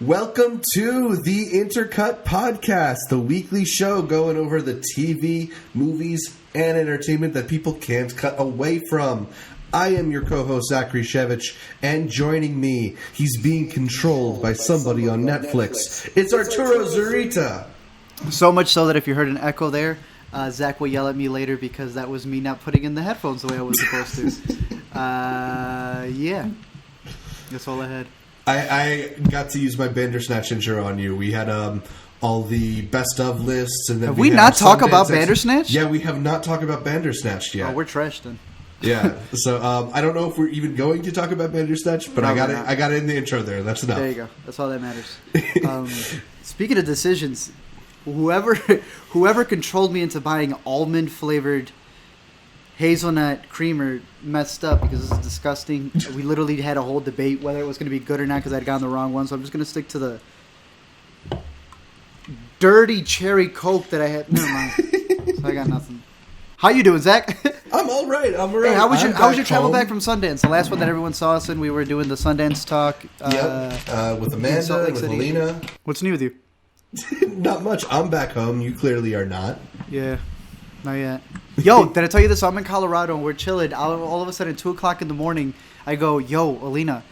Welcome to the Intercut Podcast, the weekly show going over the TV, movies, and entertainment that people can't cut away from. I am your co-host, Zachary Shevich, and joining me, he's being controlled by somebody on Netflix. It's Arturo Zurita. So much so that if you heard an echo there, Zach will yell at me later because that was me not putting in the headphones the way I was supposed to. Yeah. That's all I had. I got to use my Bandersnatch intro on you. We had all the best of lists. And then have we not talked about Bandersnatch? Yeah, we have not talked about Bandersnatch yet. Oh, we're trash then. Yeah, so I don't know if we're even going to talk about Bandersnatch, but no, I got it in the intro there. That's enough. There you go. That's all that matters. Speaking of decisions, whoever controlled me into buying almond-flavored hazelnut creamer messed up because this is disgusting. We literally had a whole debate whether it was going to be good or not because I'd gotten the wrong one, so I'm just going to stick to the dirty cherry Coke that I had. Never mind. So I got nothing. How you doing, Zach? I'm all right. Hey, how was your travel back from Sundance? The last one that everyone saw us in, we were doing the Sundance talk. With Amanda and with Alina. What's new with you? Not much. I'm back home. You clearly are not. Yeah, not yet. Yo, did I tell you this? I'm in Colorado and we're chilling. All of a sudden, 2 o'clock in the morning, I go, yo, Alina,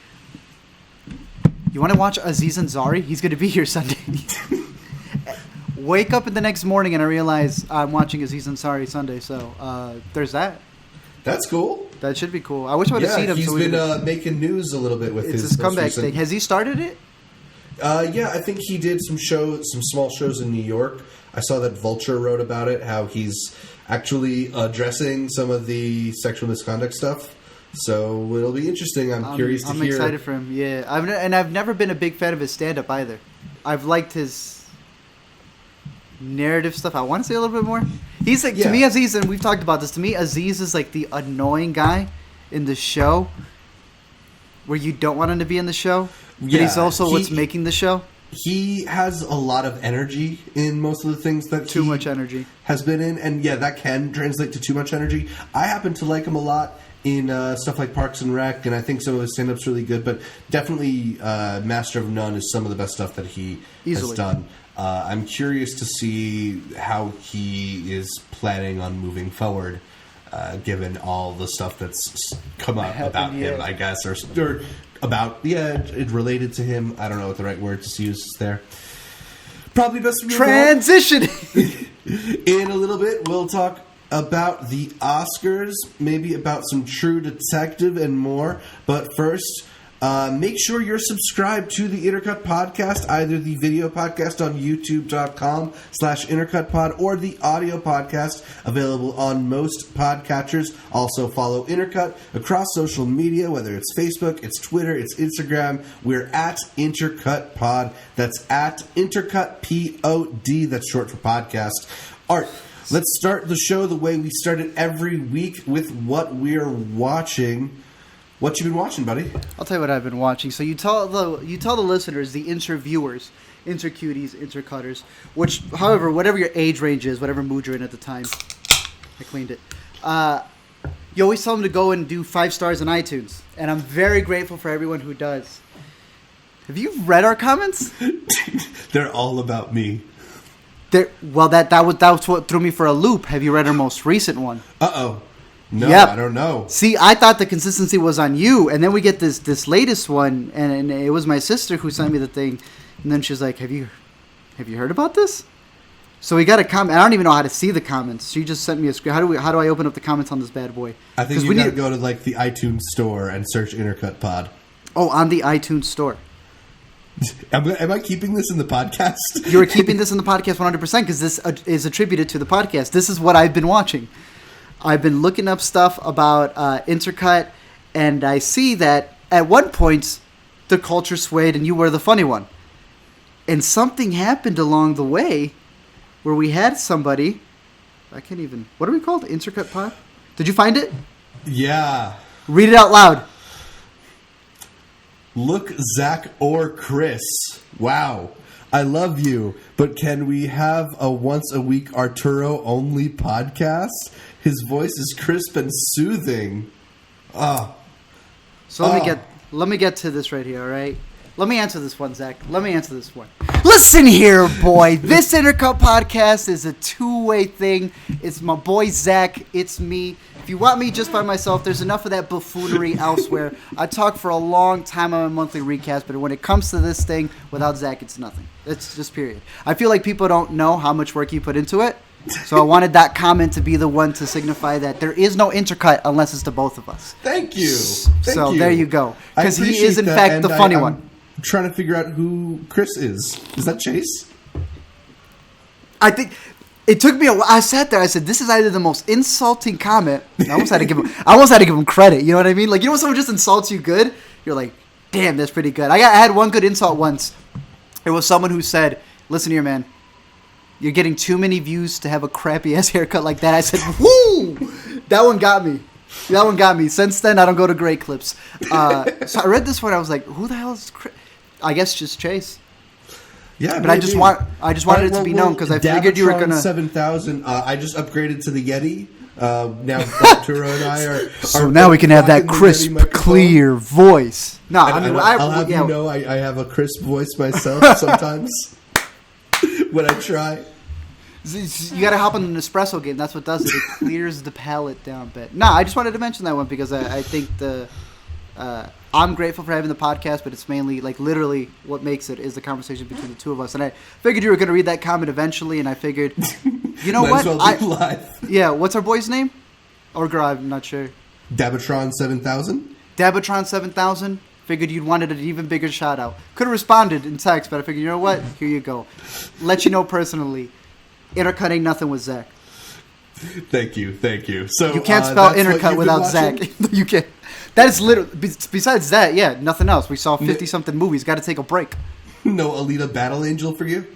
you want to watch Aziz Ansari? He's going to be here Sunday. Wake up in the next morning and I realize I'm watching Aziz Ansari Sunday. So there's that. That's cool. That should be cool. I wish I would have seen him. He's been making news a little bit with his comeback thing. Has he started it? Yeah, I think he did some small shows in New York. I saw that Vulture wrote about it, how he's actually addressing some of the sexual misconduct stuff. So it'll be interesting. I'm curious to hear. I'm excited for him. Yeah, I've never been a big fan of his stand-up either. I've liked his narrative stuff. I want to say a little bit more. He's like, to me, Aziz, and we've talked about this. To me, Aziz is like the annoying guy in the show where you don't want him to be in the show. Yeah, but he's also what's making the show. He has a lot of energy in most of the things that too much energy has been in, and yeah, that can translate to too much energy. I happen to like him a lot in stuff like Parks and Rec, and I think some of his stand-up's really good, but definitely Master of None is some of the best stuff that he has done. I'm curious to see how he is planning on moving forward, given all the stuff that's come up about him, I guess, or about, it related to him. I don't know what the right word to use is there. Probably best transition. In a little bit, we'll talk about the Oscars, maybe about some True Detective and more. But first, make sure you're subscribed to the Intercut Podcast, either the video podcast on youtube.com/intercutpod or the audio podcast available on most podcatchers. Also follow Intercut across social media, whether it's Facebook, it's Twitter, it's Instagram. We're at Intercut Pod. That's at Intercut POD. That's short for podcast. Art. Let's start the show the way we start it every week with what we're watching. What you been watching, buddy? I'll tell you what I've been watching. So you tell the listeners, the interviewers, intercuties, intercutters, which, however, whatever your age range is, whatever mood you're in at the time, I cleaned it. You always tell them to go and do 5 stars on iTunes, and I'm very grateful for everyone who does. Have you read our comments? They're all about me. Well, that was what threw me for a loop. Have you read our most recent one? Uh-oh. No, yep. I don't know. See, I thought the consistency was on you, and then we get this latest one, and it was my sister who sent me the thing, and then she's like, "Have you heard about this?" So we got a comment. I don't even know how to see the comments. She just sent me a screen. How do I open up the comments on this bad boy? I think you got to go to like the iTunes store and search Intercut Pod. Oh, on the iTunes store. Am I keeping this in the podcast? You're keeping this in the podcast 100% because this is attributed to the podcast. This is what I've been watching. I've been looking up stuff about Intercut, and I see that at one point the culture swayed and you were the funny one. And something happened along the way where we had somebody, what are we called? Intercut Pod? Did you find it? Yeah. Read it out loud. Look, Zach or Chris. Wow. I love you, but can we have a once-a-week Arturo-only podcast? His voice is crisp and soothing. So let me get to this right here, all right? Let me answer this one, Zach. Let me answer this one. Listen here, boy. This Intercut podcast is a two-way thing. It's my boy, Zach. It's me. If you want me just by myself, there's enough of that buffoonery elsewhere. I talk for a long time on my monthly recast, but when it comes to this thing, without Zach, it's nothing. It's just period. I feel like people don't know how much work you put into it, so I wanted that comment to be the one to signify that there is no intercut unless it's to both of us. Thank you. So there you go. Because he is, in fact, the funny one. I'm trying to figure out who Chris is. Is that Chase? I think it took me a while. I sat there. I said, "This is either the most insulting comment." I almost had to give him credit. You know what I mean? Like, you know when someone just insults you good, you're like, "Damn, that's pretty good." I had one good insult once. It was someone who said, "Listen here, man. You're getting too many views to have a crappy ass haircut like that." I said, "Woo!" That one got me. Since then, I don't go to Great Clips. So I read this one. I was like, "Who the hell is Chris?" I guess just Chase. Yeah, but maybe. I just wanted it to be known because I figured you were gonna. 7000. I just upgraded to the Yeti. Now Arturo and I are. So now we can have that crisp, clear voice. No, I'll have you know, I have a crisp voice myself sometimes when I try. You got to hop on the Nespresso game. That's what does it. It clears the palate down a bit. No, I just wanted to mention that one because I think I'm grateful for having the podcast, but it's mainly, like, literally what makes it is the conversation between the two of us. And I figured you were going to read that comment eventually, and I figured, you know what? Live. Yeah, what's our boy's name? Or girl, I'm not sure. Dabatron 7000? Dabatron 7000. Figured you'd wanted an even bigger shout-out. Could have responded in text, but I figured, you know what? Here you go. Let you know personally. Intercutting nothing with Zach. Thank you. So you can't spell intercut without Zach. You can't. That is literally. Besides that, yeah, nothing else. We saw 50-something movies. Got to take a break. No Alita Battle Angel for you?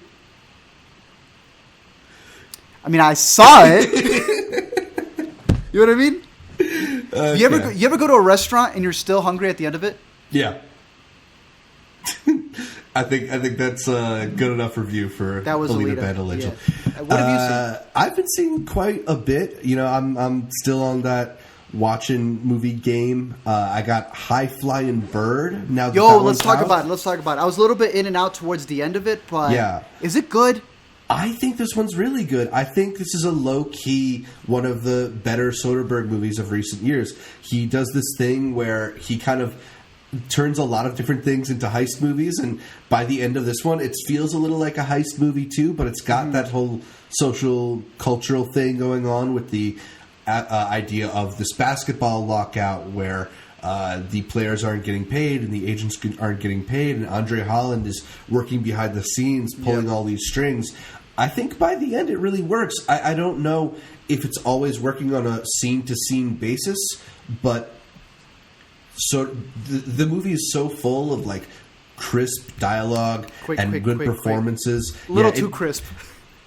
I mean, I saw it. You know what I mean? Okay. You ever go to a restaurant and you're still hungry at the end of it? Yeah. I think that's a good enough review for that was Alita Battle Angel. Yeah. What have you seen? I've been seeing quite a bit. You know, I'm still on that watching movie game. I got High Flying Bird. Now let's talk about it. I was a little bit in and out towards the end of it, but yeah. Is it good? I think this one's really good. I think this is a low-key one of the better Soderbergh movies of recent years. He does this thing where he kind of turns a lot of different things into heist movies, and by the end of this one, it feels a little like a heist movie too, but it's got that whole social, cultural thing going on with the idea of this basketball lockout where the players aren't getting paid and the agents aren't getting paid, and Andre Holland is working behind the scenes pulling all these strings. I think by the end it really works. I don't know if it's always working on a scene-to-scene basis, but so the movie is so full of like crisp dialogue and good performances. A little too crisp.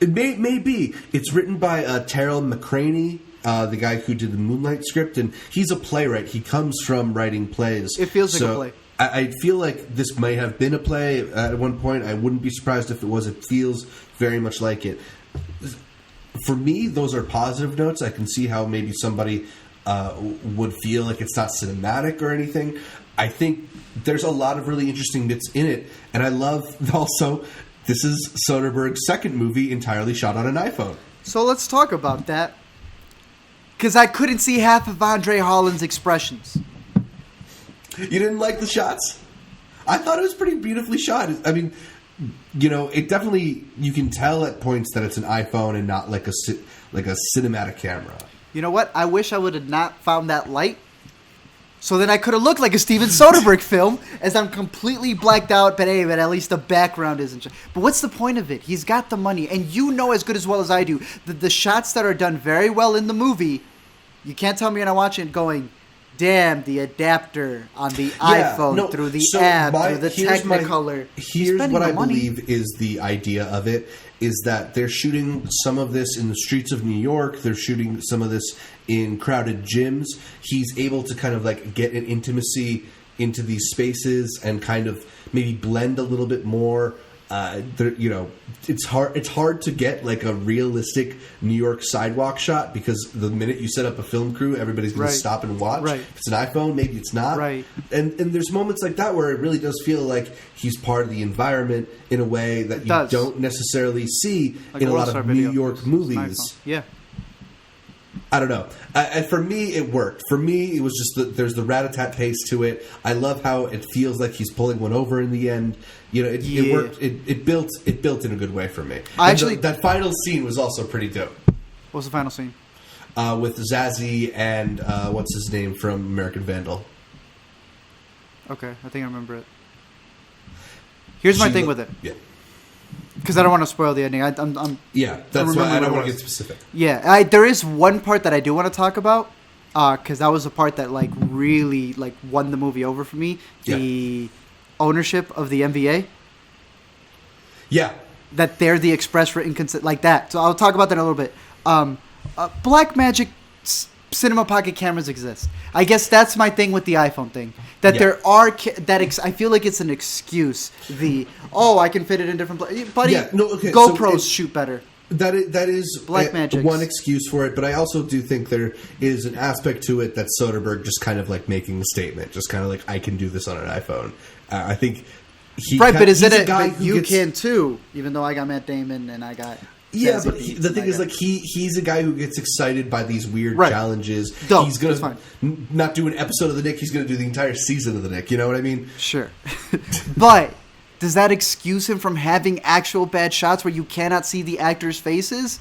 It may be. It's written by Terrell McQuarrie, the guy who did the Moonlight script, and he's a playwright. He comes from writing plays. It feels like a play. I feel like this may have been a play at one point. I wouldn't be surprised if it was. It feels very much like it. For me, those are positive notes. I can see how maybe somebody would feel like it's not cinematic or anything. I think there's a lot of really interesting bits in it, and I love also this is Soderbergh's second movie entirely shot on an iPhone. So let's talk about that, because I couldn't see half of Andre Holland's expressions. You didn't like the shots? I thought it was pretty beautifully shot. I mean, you know, it definitely, you can tell at points that it's an iPhone and not like a cinematic camera. You know what? I wish I would have not found that light. So then I could have looked like a Steven Soderbergh film, as I'm completely blacked out, but hey, but at least the background isn't. But what's the point of it? He's got the money, and you know as good as well as I do that the shots that are done very well in the movie, you can't tell me when I watch it going, damn, the adapter on the iPhone through the app, through the Technicolor. Here's what I believe is the idea of it, is that they're shooting some of this in the streets of New York. They're shooting some of this in crowded gyms. He's able to kind of like get an intimacy into these spaces and kind of maybe blend a little bit more it's hard to get like a realistic New York sidewalk shot because the minute you set up a film crew, everybody's going to stop and watch. Right. If it's an iPhone, maybe it's not. Right. And there's moments like that where it really does feel like he's part of the environment in a way that you don't necessarily see like in a lot of New York movies. Yeah. I don't know. And for me, it worked. For me, it was just there's the rat-a-tat pace to it. I love how it feels like he's pulling one over in the end. It worked. It built in a good way for me. That final scene was also pretty dope. What was the final scene? With Zazie and what's his name from American Vandal. Okay, I think I remember it. Here's my thing with it. Yeah. Because I don't want to spoil the ending. That's why I don't want to get specific. Yeah, there is one part that I do want to talk about because that was the part that like really like won the movie over for me. The ownership of the NBA. Yeah, that they're the express written consent like that. So I'll talk about that in a little bit. Black Magic Cinema Pocket cameras exist. I guess that's my thing with the iPhone thing. That there are I feel like it's an excuse. I can fit it in different places. Buddy, GoPros shoot better. That is Black Magic. One excuse for it, but I also do think there is an aspect to it that Soderbergh just kind of like making a statement, just kind of like I can do this on an iPhone. I think but is it a guy you can too? Even though I got Matt Damon and I got. Yeah, but the thing is, like, he's a guy who gets excited by these weird challenges. He's going to not do an episode of The Nick. He's going to do the entire season of The Nick. You know what I mean? Sure. But does that excuse him from having actual bad shots where you cannot see the actors' faces?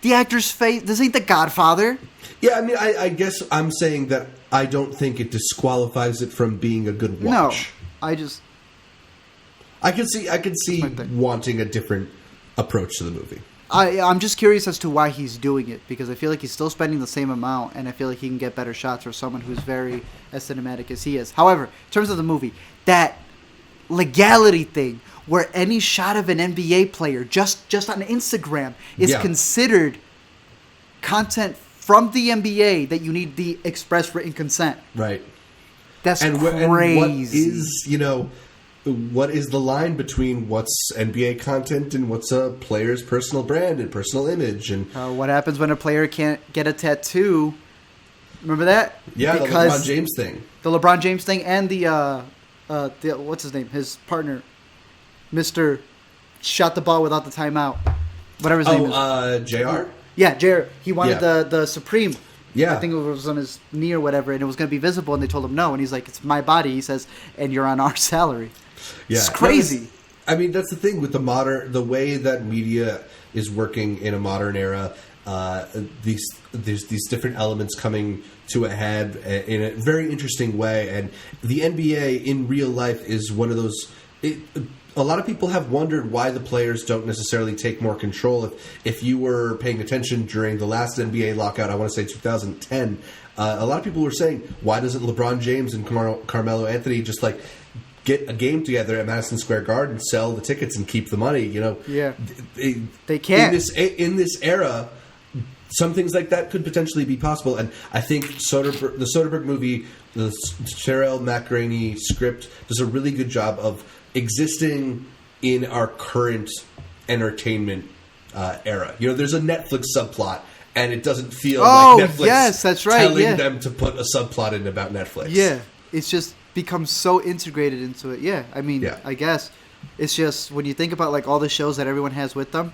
The actor's face... This ain't The Godfather. Yeah, I mean, I guess I'm saying that I don't think it disqualifies it from being a good watch. No, I could see wanting a different approach to the movie. I'm just curious as to why he's doing it because I feel like he's still spending the same amount and I feel like he can get better shots for someone who's very as cinematic as he is. However, in terms of the movie, that legality thing where any shot of an NBA player just on Instagram is considered content from the NBA that you need the express written consent. Right. That's crazy. And what is the line between what's NBA content and what's a player's personal brand and personal image? And what happens when a player can't get a tattoo? Remember that? Yeah, because the LeBron James thing. The LeBron James thing and the what's his name? His partner, Mr. Shot the ball without the timeout. Whatever his name is. JR? Yeah, JR. He wanted the Supreme. Yeah. I think it was on his knee or whatever, and it was going to be visible, and they told him no. And he's like, it's my body, he says, and you're on our salary. Yeah. It's crazy. That's the thing with the way that media is working in a modern era. There's these different elements coming to a head in a very interesting way, and the NBA in real life is one of those. A lot of people have wondered why the players don't necessarily take more control. If you were paying attention during the last NBA lockout, I want to say 2010, a lot of people were saying, why doesn't LeBron James and Carmelo Anthony just like get a game together at Madison Square Garden, sell the tickets, and keep the money? Yeah, they can't. In this era, some things like that could potentially be possible, and I think the Soderbergh movie, the Cheryl McQuarrie script, does a really good job of existing in our current entertainment era. There's a Netflix subplot, and it doesn't feel like Netflix telling them to put a subplot in about Netflix. Yeah, it's just becomes so integrated into it. Yeah, I mean, I guess it's just when you think about like all the shows that everyone has with them.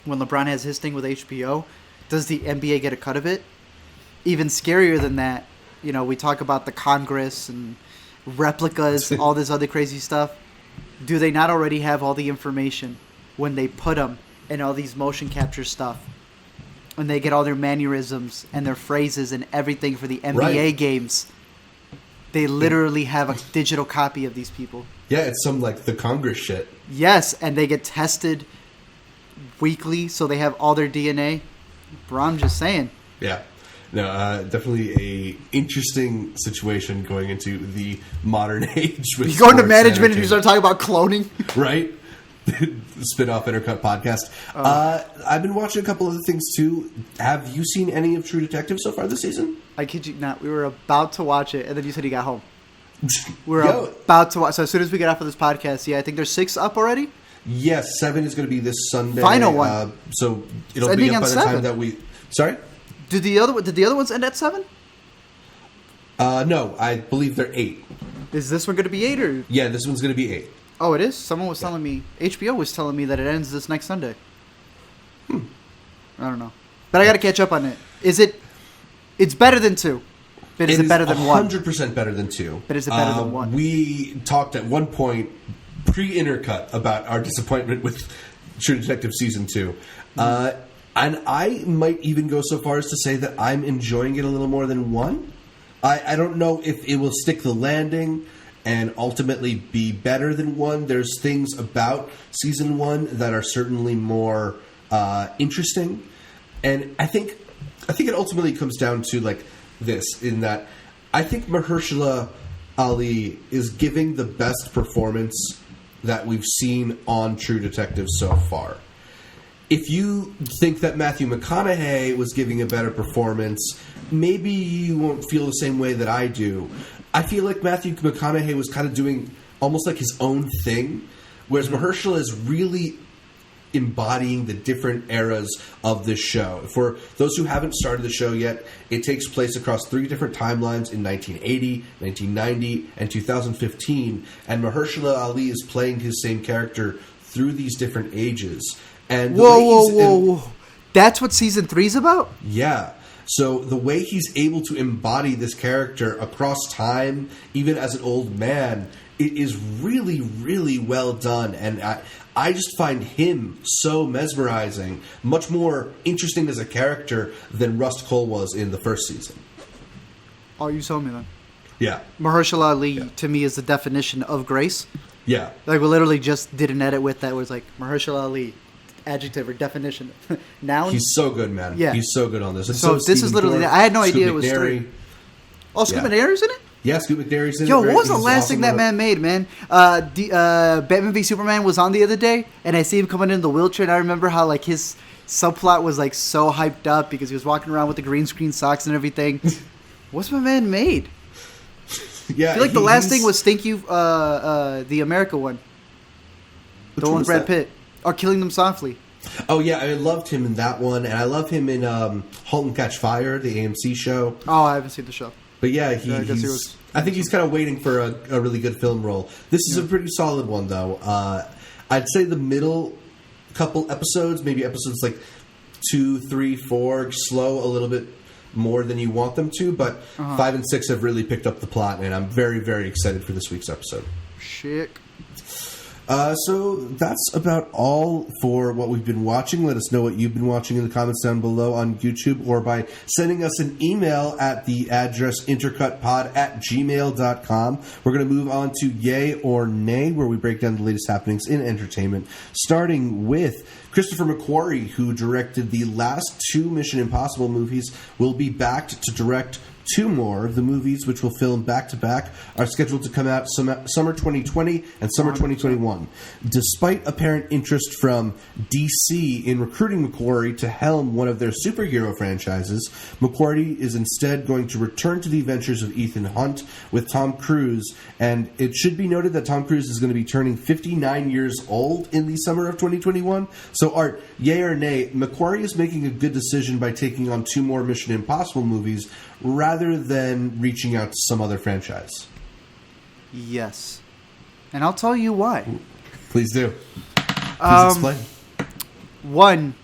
When LeBron has his thing with HBO, does the NBA get a cut of it? Even scarier than that, we talk about the Congress and replicas, all this other crazy stuff. Do they not already have all the information when they put them in all these motion capture stuff? When they get all their mannerisms and their phrases and everything for the NBA games, they literally have a digital copy of these people. Yeah, it's some like the Congress shit. Yes, and they get tested weekly, so they have all their DNA. Bro, I'm just saying. Yeah. No, definitely a interesting situation going into the modern age. With you go into management and you start talking about cloning. Right? Spin-off Intercut podcast. I've been watching a couple other things too. Have you seen any of True Detective so far this season? I kid you not. We were about to watch it, and then you said you got home. We're Yo. about to watch. So as soon as we get off of this podcast, I think there's 6 up already. Yes, 7 is going to be this Sunday. Final one. So it'll be up by the time that we. Sorry. Did the other ones end at 7? No, I believe they're 8. Is this one going to be 8 or? Yeah, this one's going to be 8. Oh, it is. Someone was telling me. HBO was telling me that it ends this next Sunday. I don't know, but I got to catch up on it. It's better than 2. But is it better than 1? 100% better than 2. But is it better than 1? We talked at one point pre-intercut about our disappointment with True Detective Season 2. And I might even go so far as to say that I'm enjoying it a little more than 1. I don't know if it will stick the landing and ultimately be better than 1. There's things about Season 1 that are certainly more interesting. And I think it ultimately comes down to like this, in that I think Mahershala Ali is giving the best performance that we've seen on True Detective so far. If you think that Matthew McConaughey was giving a better performance, maybe you won't feel the same way that I do. I feel like Matthew McConaughey was kind of doing almost like his own thing, whereas Mahershala is really embodying the different eras of this show. For those who haven't started the show yet, it takes place across 3 different timelines in 1980, 1990, and 2015, and Mahershala Ali is playing his same character through these different ages. And whoa. That's what Season 3's about? Yeah. So the way he's able to embody this character across time, even as an old man, it is really, really well done. And I just find him so mesmerizing, much more interesting as a character than Rust Cole was in the first season. Oh, you told me then. Yeah. Mahershala Ali, to me, is the definition of grace. Yeah. Like, we literally just did an edit with that where it's like, Mahershala Ali, adjective or definition. Now he's so good, man. Yeah. He's so good on this. And so this is literally... I had no idea it was McNairy. 3. Oh, Scoot McNairy's in it? Yeah, Scoot McNairy's in it. Yo, what was the last thing that man made, man? Batman v Superman was on the other day, and I see him coming in the wheelchair, and I remember how, like, his subplot was, like, so hyped up because he was walking around with the green screen socks and everything. What's my man made? Yeah, I feel like the last thing was Thank You, the America one. The one with Brad Pitt. Or Killing Them Softly. Oh, yeah, I loved him in that one, and I love him in *Halt and Catch Fire*, the AMC show. Oh, I haven't seen the show. But yeah, I think he's kind of waiting for a really good film role. This is a pretty solid one, though. I'd say the middle couple episodes, maybe episodes like 2, 3, 4, slow a little bit more than you want them to, but 5 and 6 have really picked up the plot, and I'm very, very excited for this week's episode. Shit. So that's about all for what we've been watching. Let us know what you've been watching in the comments down below on YouTube or by sending us an email at the address intercutpod@gmail.com. We're going to move on to Yay or Nay, where we break down the latest happenings in entertainment, starting with Christopher McQuarrie, who directed the last 2 Mission Impossible movies, will be backed to direct 2 more. Of the movies, which will film back-to-back, are scheduled to come out summer 2020 and summer 2021. Despite apparent interest from DC in recruiting McQuarrie to helm one of their superhero franchises, McQuarrie is instead going to return to the adventures of Ethan Hunt with Tom Cruise, and it should be noted that Tom Cruise is going to be turning 59 years old in the summer of 2021. So, Art, yay or nay, McQuarrie is making a good decision by taking on 2 more Mission Impossible movies rather than reaching out to some other franchise. Yes. And I'll tell you why. Please do. Please explain. 1,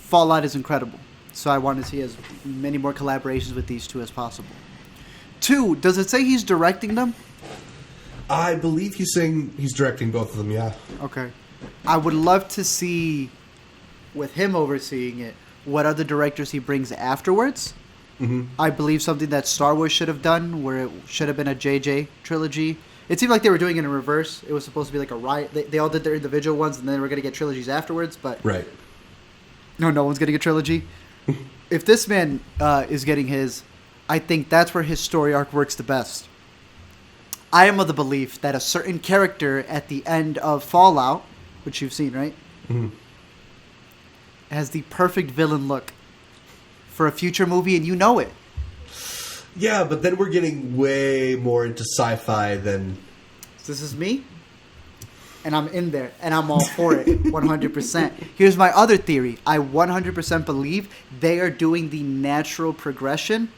Fallout is incredible. So I want to see as many more collaborations with these 2 as possible. 2, does it say he's directing them? I believe he's saying he's directing both of them, yeah. Okay. I would love to see, with him overseeing it, what other directors he brings afterwards. Mm-hmm. I believe something that Star Wars should have done, where it should have been a JJ trilogy. It seemed like they were doing it in reverse. It was supposed to be like a riot. They all did their individual ones, and then they were going to get trilogies afterwards. But right. No one's getting a trilogy. If this man is getting his, I think that's where his story arc works the best. I am of the belief that a certain character at the end of Fallout, which you've seen, right? Mm-hmm. Has the perfect villain look for a future movie, and you know it. Yeah, but then we're getting way more into sci-fi than... This is me, and I'm in there, and I'm all for it, 100%. Here's my other theory. I 100% believe they are doing the natural progression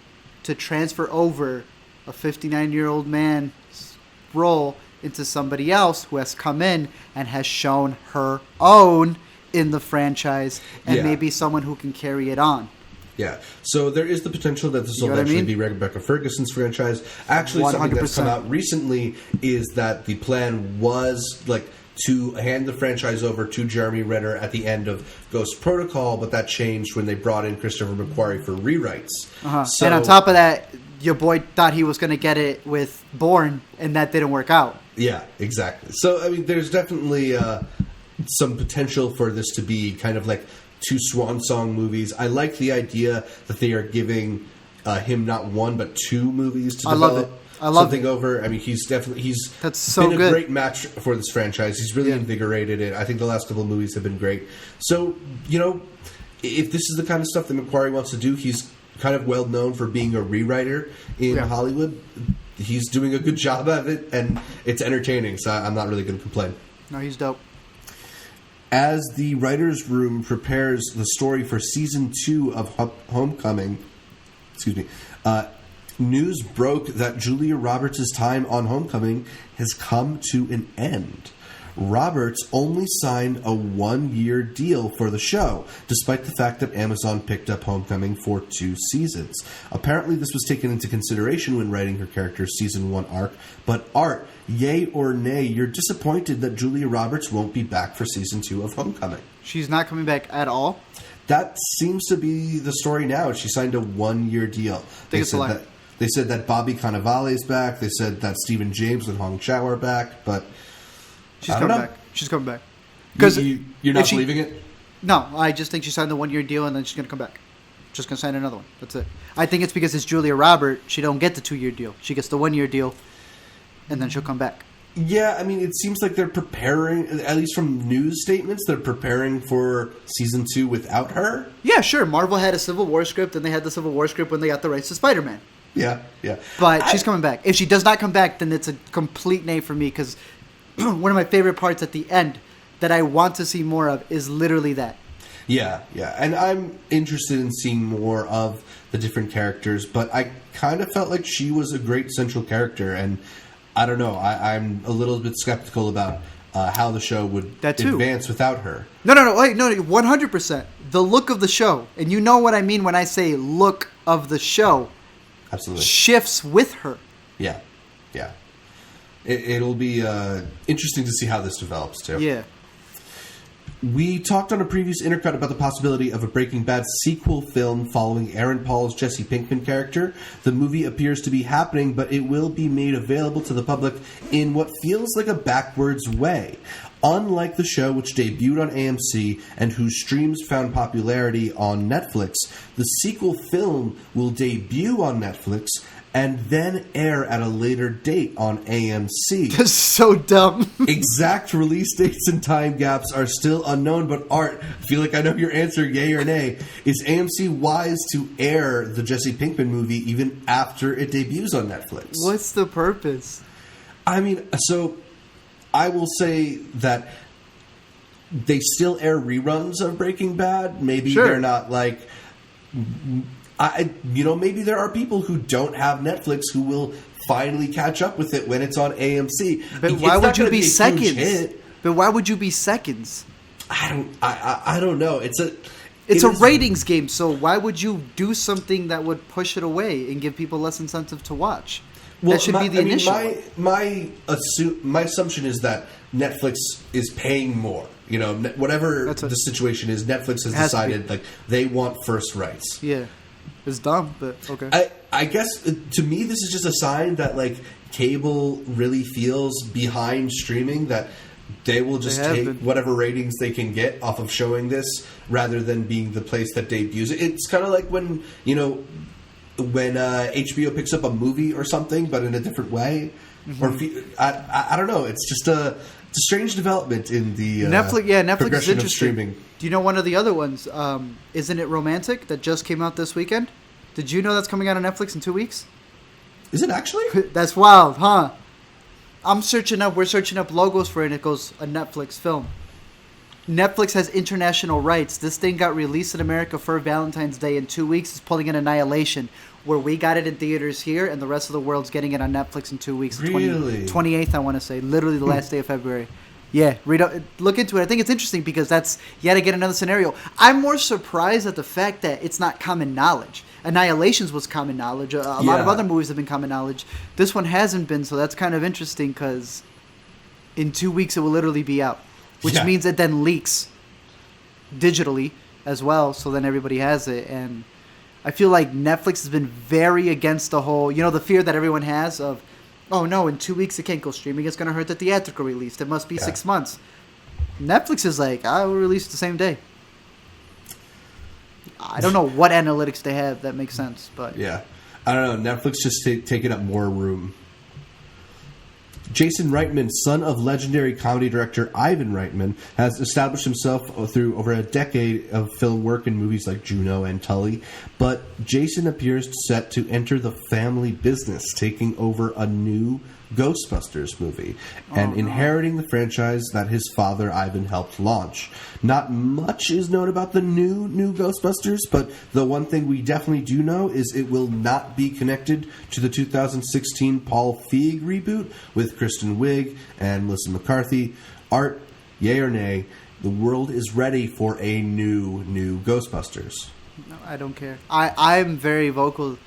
to transfer over a 59-year-old man's role into somebody else who has come in and has shown her own in the franchise, and maybe someone who can carry it on. Yeah, so there is the potential that this will eventually be Rebecca Ferguson's franchise. Actually, 100%. Something that's come out recently is that the plan was to hand the franchise over to Jeremy Renner at the end of Ghost Protocol, but that changed when they brought in Christopher McQuarrie for rewrites. So, and on top of that, your boy thought he was going to get it with Bourne, and that didn't work out. Yeah, exactly. So, I mean, there's definitely some potential for this to be kind of like 2 swan song movies. I like the idea that they are giving him not 1 but 2 movies to develop something over. I mean, he's been a great match for this franchise. He's really invigorated it. I think the last couple of movies have been great. So, if this is the kind of stuff that McQuarrie wants to do, he's kind of well known for being a rewriter in Hollywood. He's doing a good job of it, and it's entertaining, so I'm not really going to complain. No, he's dope. As the writer's room prepares the story for Season 2 of Homecoming, news broke that Julia Roberts' time on Homecoming has come to an end. Roberts only signed a 1-year deal for the show, despite the fact that Amazon picked up Homecoming for 2 seasons. Apparently, this was taken into consideration when writing her character's Season 1 arc, but Art, yay or nay, you're disappointed that Julia Roberts won't be back for Season 2 of Homecoming. She's not coming back at all? That seems to be the story now. She signed a 1-year deal. They said that Bobby Cannavale is back. They said that Stephen James and Hong Chow are back, but... She's coming back. She's coming back. You're not believing it? No, I just think she signed the 1-year deal and then she's going to come back. Just going to sign another one. That's it. I think it's because it's Julia Roberts. She don't get the 2-year deal. She gets the 1-year deal, and then she'll come back. Yeah, I mean, it seems like they're preparing, at least from news statements, they're preparing for Season 2 without her. Yeah, sure. Marvel had a Civil War script, and they had the Civil War script when they got the rights to Spider-Man. Yeah. But she's coming back. If she does not come back, then it's a complete nay for me, because one of my favorite parts at the end that I want to see more of is literally that. Yeah. And I'm interested in seeing more of the different characters, but I kind of felt like she was a great central character, and I don't know. I'm a little bit skeptical about how the show would advance without her. No, 100%. The look of the show, and you know what I mean when I say look of the show, absolutely shifts with her. Yeah. It'll be interesting to see how this develops, too. Yeah. We talked on a previous Intercut about the possibility of a Breaking Bad sequel film following Aaron Paul's Jesse Pinkman character. The movie appears to be happening, but it will be made available to the public in what feels like a backwards way. Unlike the show, which debuted on AMC and whose streams found popularity on Netflix, the sequel film will debut on Netflix and then air at a later date on AMC. That's so dumb. Exact release dates and time gaps are still unknown, but Art, I feel like I know your answer, yay or nay. Is AMC wise to air the Jesse Pinkman movie even after it debuts on Netflix? What's the purpose? I mean, so I will say that they still air reruns of Breaking Bad. Maybe they're not like... maybe there are people who don't have Netflix who will finally catch up with it when it's on AMC. But why would you be seconds? But why would you be seconds? I don't know. It's a ratings game, so why would you do something that would push it away and give people less incentive to watch? Well, that should be the initial. My assumption is that Netflix is paying more. Whatever the situation is, Netflix has decided like they want first rights. Yeah. It's dumb, but okay. I guess, to me, this is just a sign that, like, cable really feels behind streaming, that they will just take whatever ratings they can get off of showing this rather than being the place that debuts it. It's kind of like when HBO picks up a movie or something, but in a different way. Mm-hmm. Or I don't know. It's just a strange development in the Netflix is interesting. Of streaming. Do you know one of the other ones? Isn't It Romantic that just came out this weekend? Did you know that's coming out on Netflix in 2 weeks? Is it actually? That's wild, huh? We're searching up logos for it, and it goes, a Netflix film. Netflix has international rights. This thing got released in America for Valentine's Day. In 2 weeks, it's pulling in Annihilation, where we got it in theaters here, and the rest of the world's getting it on Netflix in 2 weeks. Really? 28th, I want to say. Literally the last day of February. Yeah, look into it. I think it's interesting because that's yet again another scenario. I'm more surprised at the fact that it's not common knowledge. Annihilations was common knowledge. A lot of other movies have been common knowledge. This one hasn't been, so that's kind of interesting because in 2 weeks it will literally be out, which means it then leaks digitally as well, so then everybody has it. And I feel like Netflix has been very against the whole, the fear that everyone has of, oh no, in 2 weeks it can't go streaming. It's going to hurt the theatrical release. It must be 6 months. Netflix is like, I will release the same day. I don't know what analytics they have that makes sense, but yeah, I don't know. Netflix just taking up more room. Jason Reitman, son of legendary comedy director Ivan Reitman, has established himself through over a decade of film work in movies like Juno and Tully. But Jason appears set to enter the family business, taking over a new Ghostbusters movie and inheriting the franchise that his father Ivan helped launch. Not much is known about the new Ghostbusters, but the one thing we definitely do know is it will not be connected to the 2016 Paul Feig reboot with Kristen Wiig and Melissa McCarthy. Art, yay or nay, the world is ready for a new Ghostbusters. No, I don't care. I'm very vocal.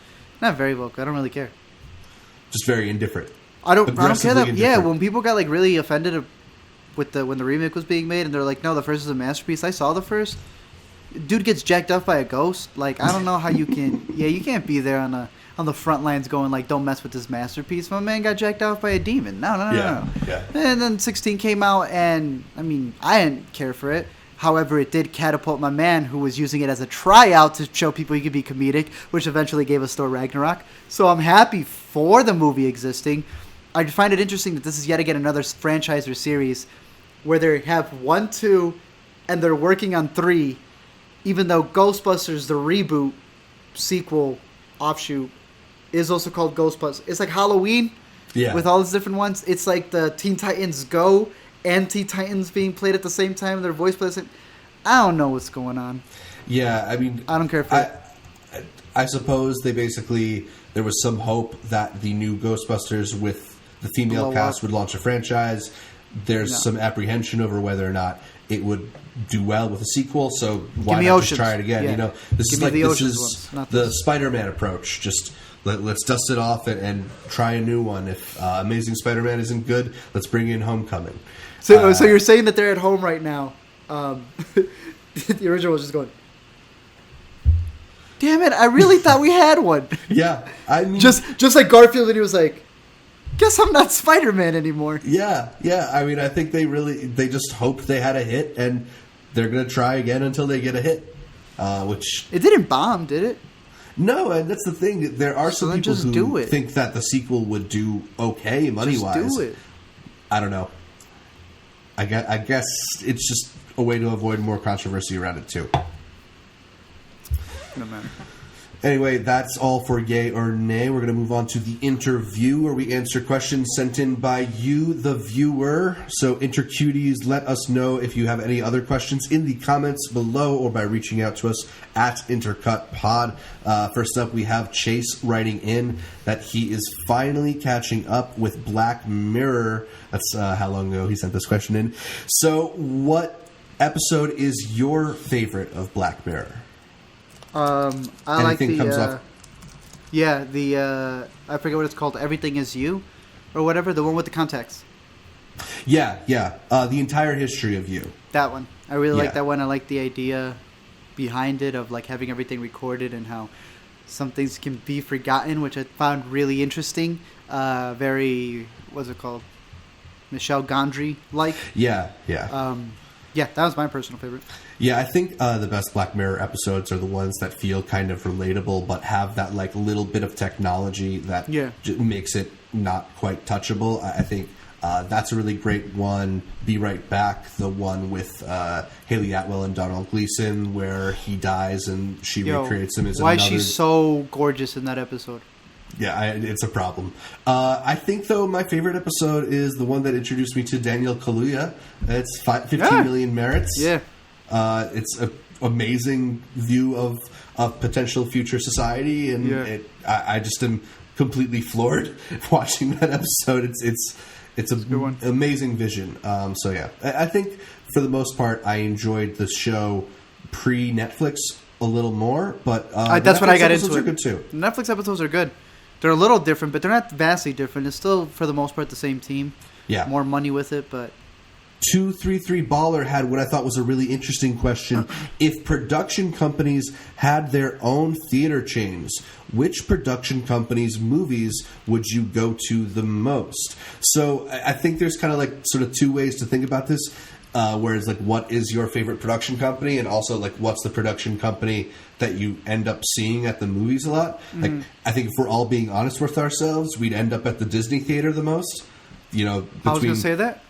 Not very vocal. I don't really care. Just very indifferent. I don't care that. Yeah, when people got like really offended with when the remake was being made, and they're like, "No, the first is a masterpiece." I saw the first. Dude gets jacked up by a ghost. Like, I don't know how you can. Yeah, you can't be there on the front lines going like, "Don't mess with this masterpiece." My man got jacked off by a demon. No. Yeah. And then 16 came out, and I mean, I didn't care for it. However, it did catapult my man, who was using it as a tryout to show people he could be comedic, which eventually gave us Thor Ragnarok. So I'm happy for the movie existing. I find it interesting that this is yet again another franchise or series where they have 1, 2, and they're working on 3, even though Ghostbusters, the reboot, sequel, offshoot, is also called Ghostbusters. It's like Halloween with all these different ones. It's like the Teen Titans Go and Teen Titans being played at the same time. Their voice plays. I don't know what's going on. Yeah, I mean, I don't care if I suppose there was some hope that the new Ghostbusters with the female cast would launch a franchise. There's some apprehension over whether or not it would do well with a sequel, so why not just try it again? Yeah. This is the Spider-Man approach. Just let's dust it off and try a new one. If Amazing Spider-Man isn't good, let's bring in Homecoming. So you're saying that they're at home right now. The original was just going, damn it, I really thought we had one. Yeah. I mean, just like Garfield, and he was like, guess I'm not Spider-Man anymore. Yeah. I mean, I think they just hoped they had a hit, and they're going to try again until they get a hit. Which it didn't bomb, did it? No, and that's the thing. There are some people who think that the sequel would do okay money-wise. Just do it. I don't know. I guess it's just a way to avoid more controversy around it, too. No matter. Anyway, that's all for Yay or Nay. We're going to move on to the interview, where we answer questions sent in by you, the viewer. So, InterCuties, let us know if you have any other questions in the comments below or by reaching out to us at IntercutPod. First up, we have Chase writing in that he is finally catching up with Black Mirror. That's how long ago he sent this question in. So, what episode is your favorite of Black Mirror? I Anything like comes up. I forget what it's called. Everything Is You, or whatever. The one with the contacts. Yeah. The entire history of you. That one. I really like that one. I like the idea behind it of like having everything recorded and how some things can be forgotten, which I found really interesting. Very, what's it called? Michel Gondry-like. Yeah. That was my personal favorite. Yeah, I think the best Black Mirror episodes are the ones that feel kind of relatable, but have that like little bit of technology that makes it not quite touchable. I think that's a really great one. Be Right Back, the one with Haley Atwell and Donald Gleason, where he dies and she recreates him as why another. Why is she so gorgeous in that episode? Yeah, it's a problem. I think, though, my favorite episode is the one that introduced me to Daniel Kaluuya. It's 15 Million Merits. Yeah. It's an amazing view of potential future society, and I just am completely floored watching that episode. It's an amazing vision. So, yeah. I think, for the most part, I enjoyed the show pre-Netflix a little more, but that's what I got into. Are good too. Netflix episodes are good. They're a little different, but they're not vastly different. It's still, for the most part, the same team. Yeah. More money with it, but... 233 Baller had what I thought was a really interesting question. If production companies had their own theater chains, which production companies' movies would you go to the most? So I think there's kind of like sort of two ways to think about this. Whereas, like, what is your favorite production company, and also, like, what's the production company that you end up seeing at the movies a lot? Mm-hmm. Like, I think if we're all being honest with ourselves, we'd end up at the Disney theater the most. You know, I was going to say that.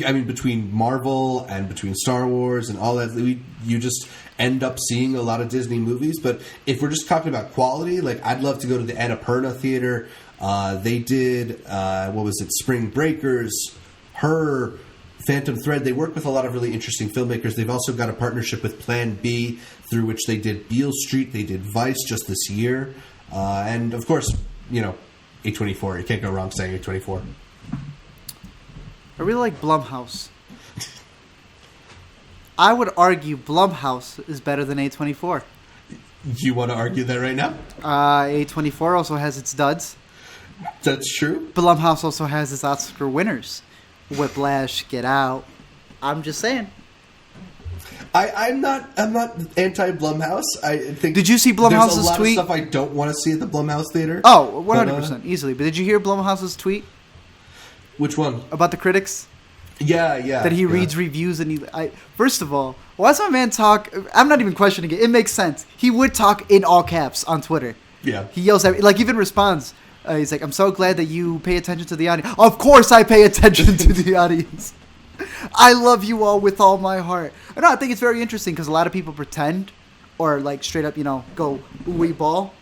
I mean, between Marvel and between Star Wars and all that, you just end up seeing a lot of Disney movies. But if we're just talking about quality, like, I'd love to go to the Annapurna Theater. They did, what was it, Spring Breakers, Her... Phantom Thread. They work with a lot of really interesting filmmakers. They've also got a partnership with Plan B, through which they did Beale Street. They did Vice just this year. And, of course, you know, A24. You can't go wrong saying A24. I really like Blumhouse. I would argue Blumhouse is better than A24. You want to argue that right now? A24 also has its duds. That's true. Blumhouse also has its Oscar winners. Whiplash, Get Out. I'm just saying. I'm not anti Blumhouse. I think. Did you see Blumhouse's there's a lot tweet? of stuff I don't want to see at the Blumhouse theater. Oh, 100% easily. But did you hear Blumhouse's tweet? Which one? About the critics? Yeah. That he reads reviews and first of all, watch my man talk. I'm not even questioning it. It makes sense. He would talk in all caps on Twitter. Yeah. He yells at, like, even responds. He's like, I'm so glad that you pay attention to the audience. Of course I pay attention to the audience. I love you all with all my heart. I think it's very interesting because a lot of people pretend or, like, straight up, go ooey ball.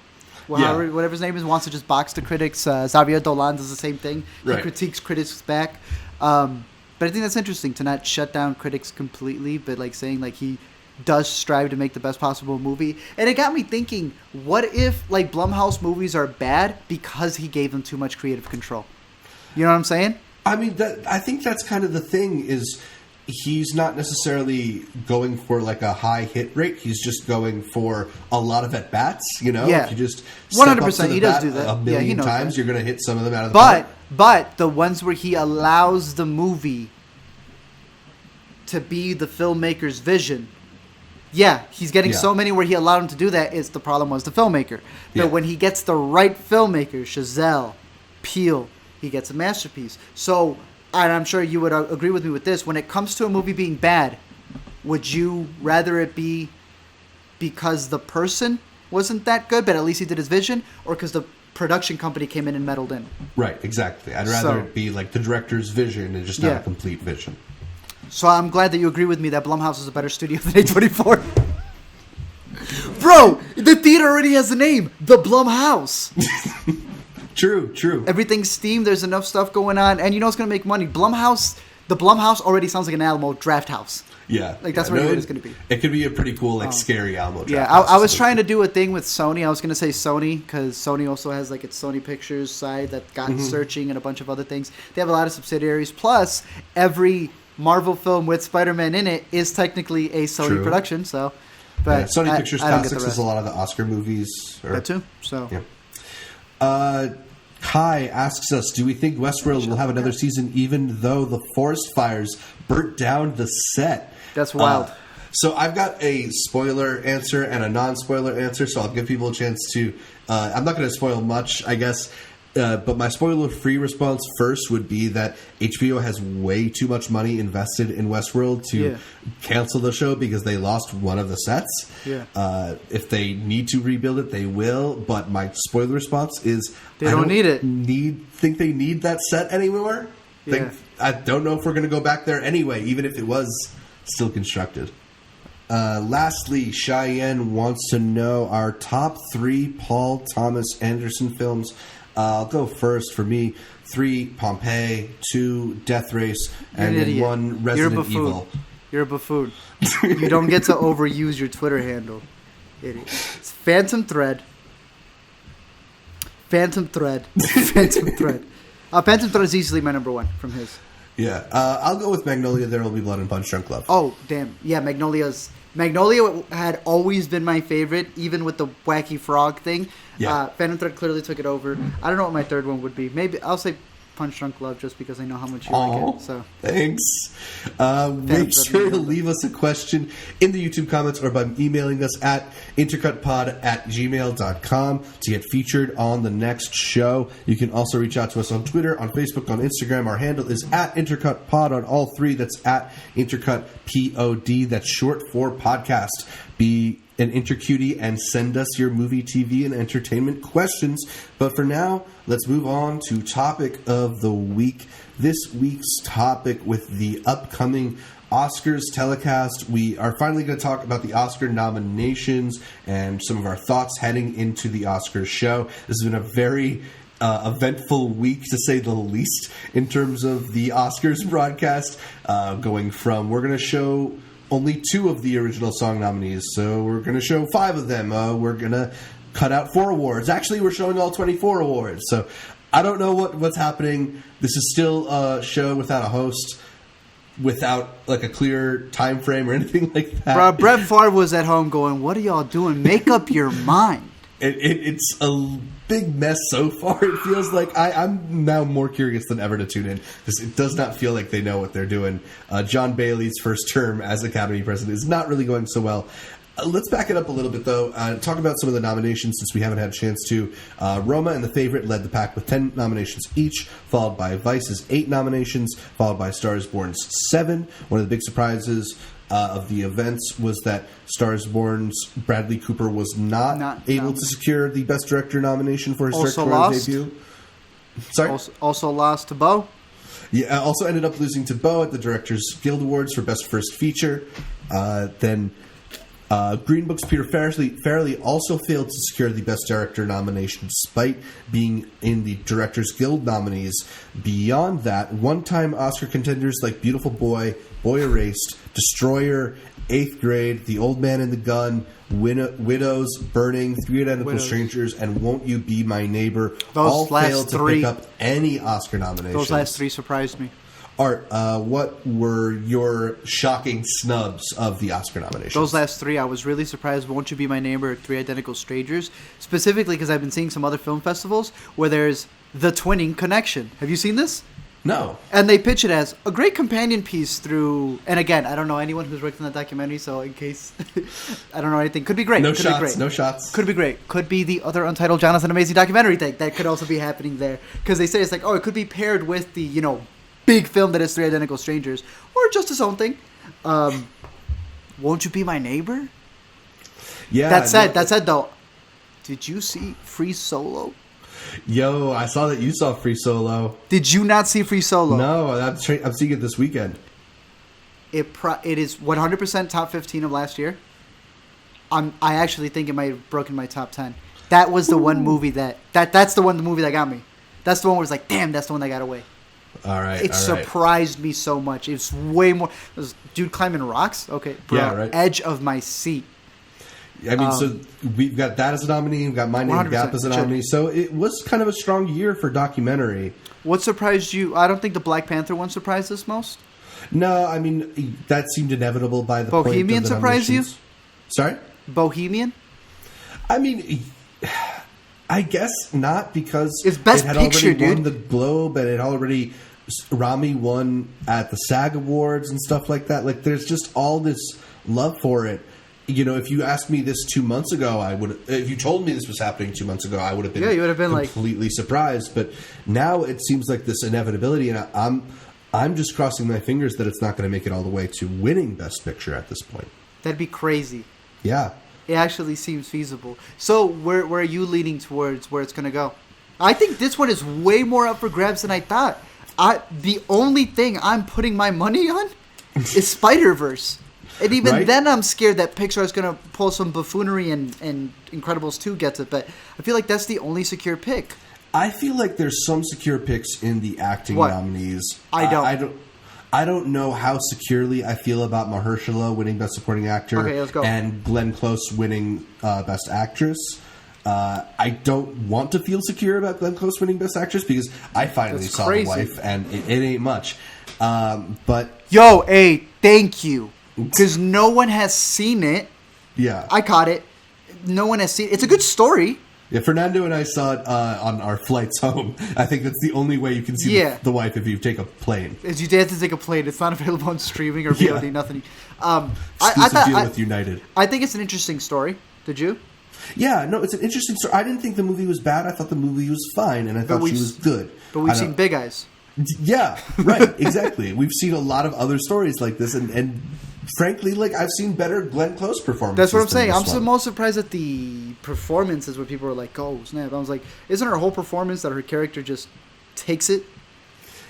Whatever his name is, wants to just box the critics. Xavier Dolan does the same thing. He critiques critics back. But I think that's interesting to not shut down critics completely, but, like, saying, like, he does strive to make the best possible movie. And it got me thinking, what if, like, Blumhouse movies are bad because he gave them too much creative control? You know what I'm saying? I mean, I think that's kind of the thing, is he's not necessarily going for, like, a high hit rate. He's just going for a lot of at-bats, you know? Yeah. If you just 100%, he does do that. a million times, that. You're going to hit some of them out of the park. But the ones where he allows the movie to be the filmmaker's vision... Yeah, he's getting so many where he allowed him to do that. The problem was the filmmaker. But when he gets the right filmmaker, Chazelle, Peele, he gets a masterpiece. So, and I'm sure you would agree with me with this, when it comes to a movie being bad, would you rather it be because the person wasn't that good, but at least he did his vision, or because the production company came in and meddled in? Right, exactly. I'd rather it be like the director's vision and just not a complete vision. So I'm glad that you agree with me that Blumhouse is a better studio than A24. Bro, the theater already has a name. The Blumhouse. True. Everything's steamed. There's enough stuff going on. And you know it's going to make money. The Blumhouse already sounds like an Alamo Draft House. Yeah. Like, that's what it's going to be. It could be a pretty cool, like, scary Alamo Draft House. Yeah, I was trying to do a thing with Sony. I was going to say Sony, because Sony also has, like, its Sony Pictures side that got searching and a bunch of other things. They have a lot of subsidiaries. Plus, every Marvel film with Spider-Man in it is technically a Sony production, so... But Sony Pictures Classics is a lot of the Oscar movies. That too, so... Yeah. Kai asks us, do we think Westworld will have another season even though the forest fires burnt down the set? That's wild. So I've got a spoiler answer and a non-spoiler answer, so I'll give people a chance to... I'm not going to spoil much, I guess. But my spoiler-free response first would be that HBO has way too much money invested in Westworld to cancel the show because they lost one of the sets. Yeah. If they need to rebuild it, they will. But my spoiler response is they don't need it. Think they need that set anymore? Yeah. I don't know if we're going to go back there anyway, even if it was still constructed. Lastly, Cheyenne wants to know our top 3 Paul Thomas Anderson films. I'll go first. For me, 3, Pompeii, 2, Death Race, and You're an then idiot. 1, Resident Evil. You're a buffoon. You don't get to overuse your Twitter handle. Idiot. It's Phantom Thread. Phantom Thread is easily my number 1 from his. Yeah, I'll go with Magnolia. There Will Be Blood and Punch Drunk Love. Oh, damn. Yeah, Magnolia had always been my favorite, even with the wacky frog thing. Yeah. Phantom Thread clearly took it over. I don't know what my third one would be. Maybe I'll say Punch Drunk Love just because I know how much you like it. So thanks. Make sure to leave us a question in the YouTube comments or by emailing us at intercutpod@gmail.com to get featured on the next show. You can also reach out to us on Twitter, on Facebook, on Instagram. Our handle is at intercutpod on all 3. That's at intercutpod. That's short for podcast. Be an intercutie and send us your movie, TV, and entertainment questions. But for now, let's move on to topic of the week. This week's topic with the upcoming Oscars telecast. We are finally going to talk about the Oscar nominations and some of our thoughts heading into the Oscars show. This has been a very eventful week, to say the least, in terms of the Oscars broadcast. Going from, we're going to show only 2 of the original song nominees, so we're going to show 5 of them. We're going to cut out 4 awards. Actually, we're showing all 24 awards. So I don't know what's happening. This is still a show without a host, without like a clear time frame or anything like that. Bro, Brett Favre was at home going, "What are y'all doing? Make up your mind." It's a big mess so far. It feels like I'm now more curious than ever to tune in, because it does not feel like they know what they're doing. John Bailey's first term as Academy President is not really going so well. Let's back it up a little bit, though. Talk about some of the nominations, since we haven't had a chance to. Roma and The Favorite led the pack with 10 nominations each, followed by Vice's 8 nominations, followed by Star is Born's 7. One of the big surprises of the events was that Star is Born's Bradley Cooper was not able to secure the Best Director nomination for his directorial debut. Sorry? Also lost to Bo. Yeah, also ended up losing to Bo at the Directors Guild Awards for Best First Feature. Then Green Book's Peter Farrelly also failed to secure the Best Director nomination, despite being in the Directors Guild nominees. Beyond that, one-time Oscar contenders like Beautiful Boy, Boy Erased, Destroyer, 8th Grade, The Old Man and the Gun, Widows, Burning, 3 Identical Strangers, and Won't You Be My Neighbor all failed to pick up any Oscar nominations. Those last 3 surprised me. Art, what were your shocking snubs of the Oscar nominations? Those last 3, I was really surprised. Won't You Be My Neighbor, 3 Identical Strangers, specifically because I've been seeing some other film festivals where there's The Twinning Connection. Have you seen this? No. And they pitch it as a great companion piece through... And again, I don't know anyone who's worked on that documentary, so in case I don't know anything, could be great. No could shots. Be great. No shots. Could be great. Could be the other untitled Jonathan Amazing documentary thing. That could also be happening there. Because they say it's like, it could be paired with the, big film that is 3 Identical Strangers, or just its own thing. Won't You Be My Neighbor? Yeah. That said though, did you see Free Solo? Yo, I saw that you saw Free Solo. Did you not see Free Solo? No, I'm seeing it this weekend. It is 100% top 15 of last year. I actually think it might have broken my top 10. That was the one movie that's the movie that got me. That's the one where it's like, damn, that's the one that got away. All right. It surprised me so much. It's way more. This dude climbing rocks? Okay. Bro, yeah, right. Edge of my seat. I mean, so we've got that as a nominee. We've got My Name Gap as a nominee. So it was kind of a strong year for documentary. What surprised you? I don't think the Black Panther one surprised us most. No, I mean, that seemed inevitable by the Bohemian point of the surprised you? Sorry? Bohemian? I mean, I guess not, because it's Best it had Picture, already won dude. the Globe, and it already... Rami won at the SAG Awards and stuff like that. Like, there's just all this love for it. If you asked me this 2 months ago, I would. If you told me this was happening 2 months ago, I would have been. Yeah, you would have been completely surprised. But now it seems like this inevitability, and I'm just crossing my fingers that it's not going to make it all the way to winning Best Picture at this point. That'd be crazy. Yeah, it actually seems feasible. So where are you leaning towards where it's going to go? I think this one is way more up for grabs than I thought. The only thing I'm putting my money on is Spider-Verse. And even then I'm scared that Pixar is going to pull some buffoonery and Incredibles 2 gets it. But I feel like that's the only secure pick. I feel like there's some secure picks in the acting What? nominees. I don't. I don't know how securely I feel about Mahershala winning Best Supporting Actor Okay, let's go. and Glenn Close winning Best Actress. I don't want to feel secure about Glenn Close winning Best Actress because I finally That's saw crazy. The Wife and it ain't much. But Yo, hey, thank you. Because no one has seen it. yeah, I caught it. No one has seen it. It's a good story. yeah. Fernando and I saw it on our flights home. I think that's the only way you can see Yeah. the Wife if you take a plane. Is you have to take a plane. It's not available on streaming or VOD, Yeah. nothing. Exclusive deal with United. I think it's an interesting story. Did you? Yeah, no, it's an interesting story. I didn't think the movie was bad. I thought the movie was fine, and I thought she was good. But we've I seen don't- Big Eyes. Yeah, right, exactly. We've seen a lot of other stories like this, and frankly, like I've seen better Glenn Close performances. That's what I'm than saying. this I'm one. most surprised at the performances where people are like, "Oh snap!" I was like, "Isn't her whole performance that her character just takes it?"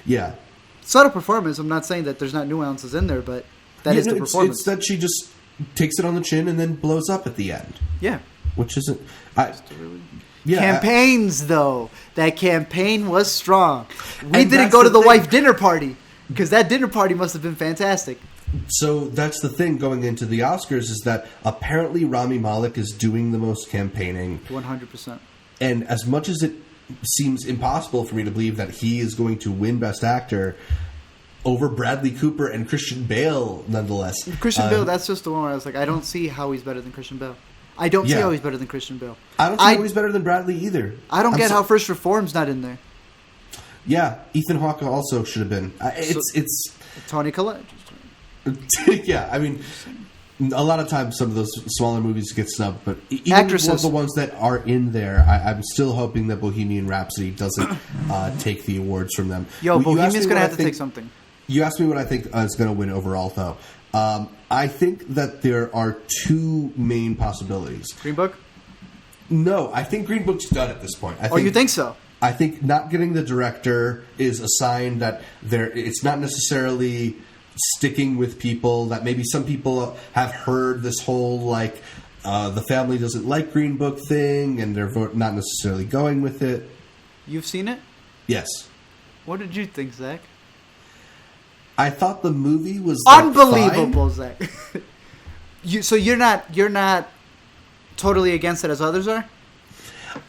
Yeah, Subtle performance. I'm not saying that there's not nuances in there, but that is the performance. It's that she just takes it on the chin and then blows up at the end, Yeah. which isn't. Yeah, Campaigns, though. That campaign was strong. We And didn't that's go to the the thing. wife dinner party because that dinner party must have been fantastic. So that's the thing going into the Oscars is that apparently Rami Malek is doing the most campaigning. 100%. And as much as it seems impossible for me to believe that he is going to win Best Actor over Bradley Cooper and Christian Bale, nonetheless. Christian Bale, that's just the one where I was like, I don't see how he's better than Christian Bale. I don't see Yeah. how he's better than Christian Bale. I don't see how he's better than Bradley either. I don't get how First Reform's not in there. Yeah, Ethan Hawke also should have been. It's Tony Collette. yeah. I mean, a lot of times some of those smaller movies get snubbed, but even Actresses. the ones that are in there, I'm still hoping that Bohemian Rhapsody doesn't take the awards from them. Yo, You asked Bohemian's me going to what have I to think- take something. You asked me what I think is going to win overall, though. I think that there are two main possibilities. Green Book? No, I think Green Book's done at this point. Oh, you think so? I think not getting the director is a sign that it's not necessarily sticking with people, that maybe some people have heard this whole, like, the family doesn't like Green Book thing, and they're not necessarily going with it. You've seen it? Yes. What did you think, Zach? I thought the movie was like, Unbelievable, fine. Zach. So you're not totally against it as others are,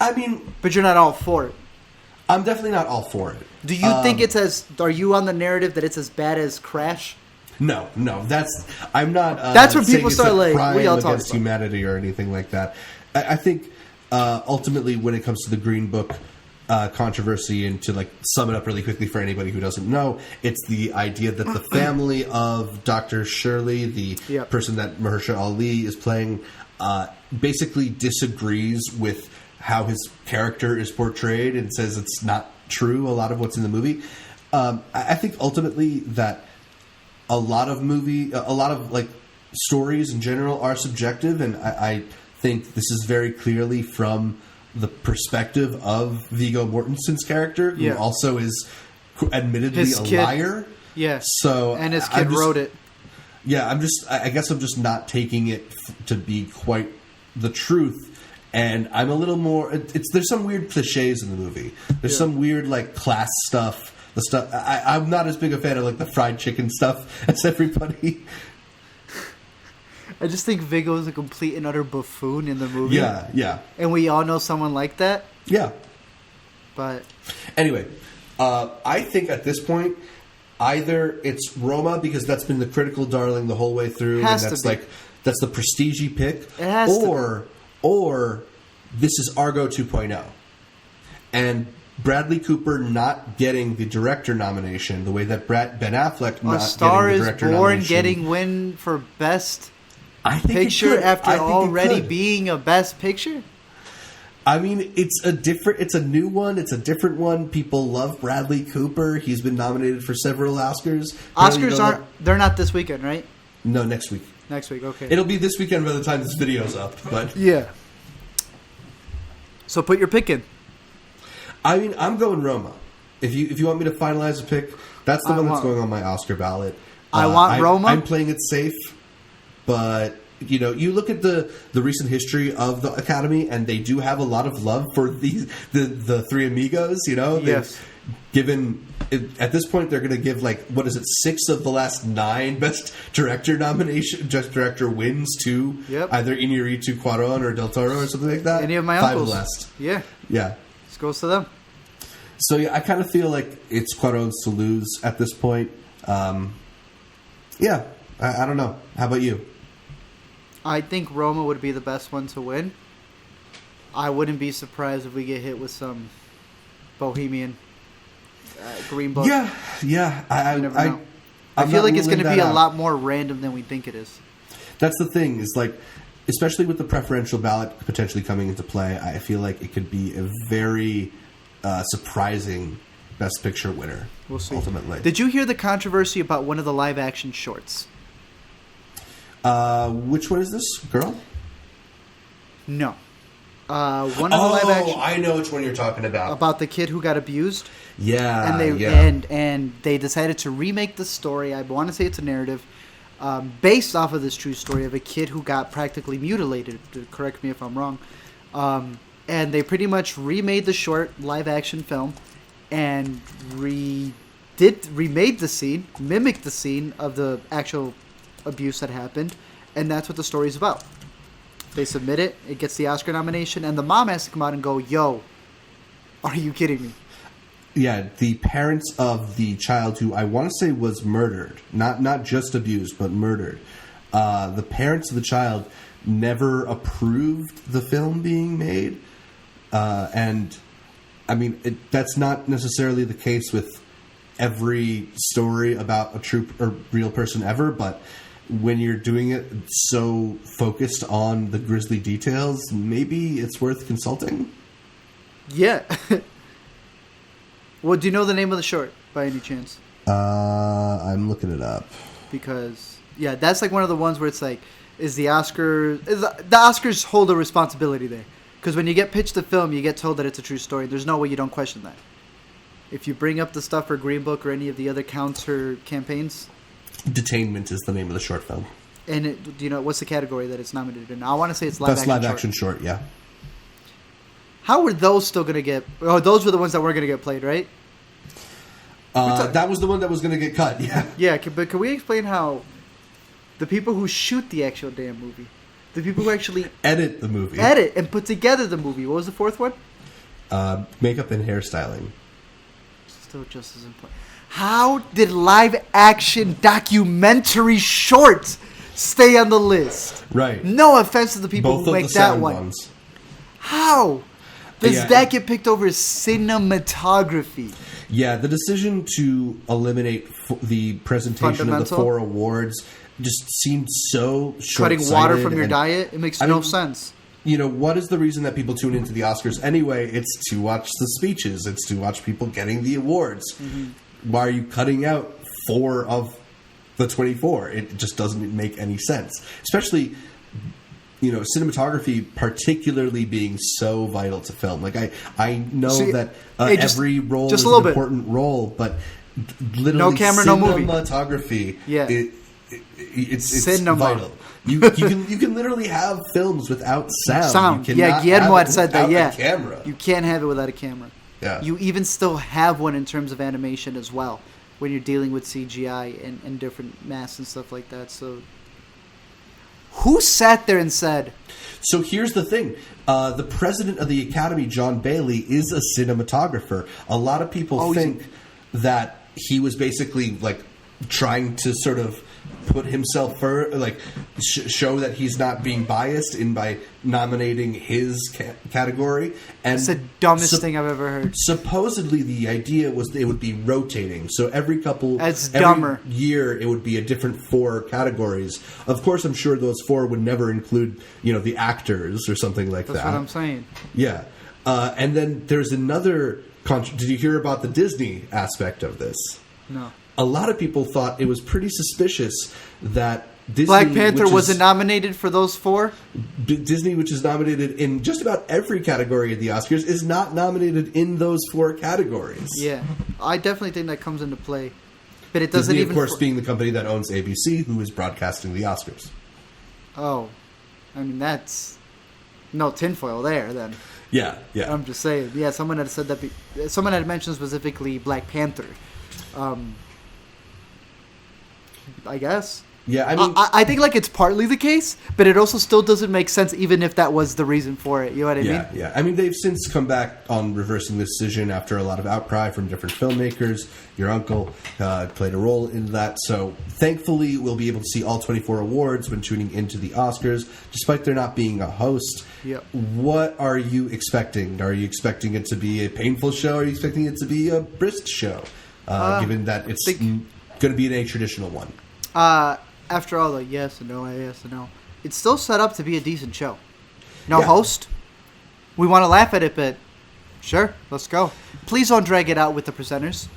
I mean, but you're not all for it. I'm definitely not all for it. Do you think it's as? Are you on the narrative that it's as bad as Crash? No, I'm not. That's when saying people it's start a like, crime what are y'all talking against about? humanity or anything like that. I think ultimately, when it comes to the Green Book controversy, and to like sum it up really quickly for anybody who doesn't know, it's the idea that the family of Dr. Shirley, the Yep. person that Mahershala Ali is playing, basically disagrees with how his character is portrayed and says it's not true. A lot of what's in the movie. I think ultimately that a lot of like stories in general are subjective, and I think this is very clearly from the perspective of Viggo Mortensen's character, who Yeah. also is admittedly His a kid. liar. Yeah. So And his I'm kid just- wrote it. Yeah, I guess I'm just not taking it to be quite the truth. And I'm a little more. There's some weird cliches in the movie. There's some weird like class stuff. The stuff I'm not as big a fan of, like the fried chicken stuff as everybody. I just think Viggo is a complete and utter buffoon in the movie. Yeah. And we all know someone like that. Yeah. But Anyway, I think at this point, either it's Roma because that's been the critical darling the whole way through, Has and to that's be. like that's the prestige pick, It has to or this is Argo 2.0, and Bradley Cooper not getting the director nomination the way that Ben Affleck not A Star getting is the director Born nomination. getting win for best I think it picture could. after I think it already could. being a best picture. I mean, it's a new one. It's a different one. People love Bradley Cooper. He's been nominated for several Oscars. Apparently Oscars they're not this weekend, right? No, next week. Next week, okay. It'll be this weekend by the time this video's up. But Yeah. So put your pick in. I mean, I'm going Roma. If you want me to finalize a pick, that's the one that's going on my Oscar ballot. I want Roma. I'm playing it safe, but you look at the recent history of the Academy, and they do have a lot of love for the three amigos. Yes. Given at this point, they're going to give 6 of the last 9 Best Director wins to either Iñárritu, Cuarón, or Del Toro, or something like that. Any of my 5 uncles. last. Yeah. This goes to them. So yeah, I kind of feel like it's Cuarón's to lose at this point. I don't know. How about you? I think Roma would be the best one to win. I wouldn't be surprised if we get hit with some Bohemian Green Book. Yeah. I never know. I feel like it's going to be a lot more random than we think it is. That's the thing. Is especially with the preferential ballot potentially coming into play, I feel like it could be a very surprising Best Picture winner. We'll see. Ultimately, did you hear the controversy about one of the live action shorts? Which one is this, girl? No. One of the live action. I know which one you're talking about. About the kid who got abused. Yeah, and they decided to remake the story. I want to say it's a narrative based off of this true story of a kid who got practically mutilated. Correct me if I'm wrong. And they pretty much remade the short live action film and remade the scene, mimicked the scene of the actual abuse that happened, and that's what the story's about. They submit it, it gets the Oscar nomination, and the mom has to come out and go, "Yo, are you kidding me?" Yeah, the parents of the child who I want to say was murdered, not just abused, but murdered. The parents of the child never approved the film being made, and I mean that's not necessarily the case with every story about a true or real person ever, but when you're doing it so focused on the grisly details, maybe it's worth consulting. Yeah. Well, do you know the name of the short by any chance? I'm looking it up. Because, yeah, that's one of the ones where it's is the Oscars hold a responsibility there. Because when you get pitched a film, you get told that it's a true story. There's no way you don't question that. If you bring up the stuff for Green Book or any of the other counter campaigns. Detainment is the name of the short film. And do you know what's the category that it's nominated in? I want to say it's live action short, yeah. How were those still going to get... Oh, those were the ones that weren't going to get played, right? That was the one that was going to get cut, yeah. Yeah, but can we explain how the people who shoot the actual damn movie, the people who actually... Edit the movie. Edit and put together the movie. What was the fourth one? Makeup and hairstyling. Still just as important. How did live action documentary shorts stay on the list? Right. No offense to the people who make that one. Ones. How does that get picked over cinematography? Yeah, the decision to eliminate the presentation of the 4 awards just seemed so short-sighted. Cutting water from your diet? It makes no sense. What is the reason that people tune into the Oscars anyway? It's to watch the speeches. It's to watch people getting the awards. Mm-hmm. Why are you cutting out 4 of the 24? It just doesn't make any sense. Especially, cinematography particularly being so vital to film. I know that every role is an important role, but literally no camera, no movie. Cinematography, it's vital. You can literally have films without sound. Guillermo had said that. Yeah, camera. You can't have it without a camera. Yeah. You even still have one in terms of animation as well when you're dealing with CGI and different masks and stuff like that. So, who sat there and said... So here's the thing. The president of the Academy, John Bailey, is a cinematographer. A lot of people think that he was basically trying to sort of put himself show that he's not being biased by nominating his category. And it's the dumbest thing I've ever heard. Supposedly, the idea was it would be rotating. So every year, it would be a different 4 categories. Of course, I'm sure those 4 would never include, the actors or something like that. That's what I'm saying. Yeah. And then there's another... Did you hear about the Disney aspect of this? No. A lot of people thought it was pretty suspicious that Disney... Black Panther wasn't nominated for those 4? Disney, which is nominated in just about every category of the Oscars, is not nominated in those 4 categories. Yeah. I definitely think that comes into play. But it doesn't Disney, of course, being the company that owns ABC, who is broadcasting the Oscars. Oh, I mean, that's no tinfoil there, then. Yeah, yeah. I'm just saying. Yeah, someone had said that. Someone had mentioned specifically Black Panther. I guess. Yeah, I mean... I think, like, it's partly the case, but it also still doesn't make sense even if that was the reason for it. You know what I mean? Yeah. I mean, they've since come back on reversing the decision after a lot of outcry from different filmmakers. Your uncle played a role in that. So, thankfully, we'll be able to see all 24 awards when tuning into the Oscars, despite there not being a host. Yep. What are you expecting? Are you expecting it to be a painful show? Or are you expecting it to be a brisk show? Given that it's going to be a traditional one. After all the yes and no, it's still set up to be a decent show. No host. We want to laugh at it, but sure, let's go. Please don't drag it out with the presenters.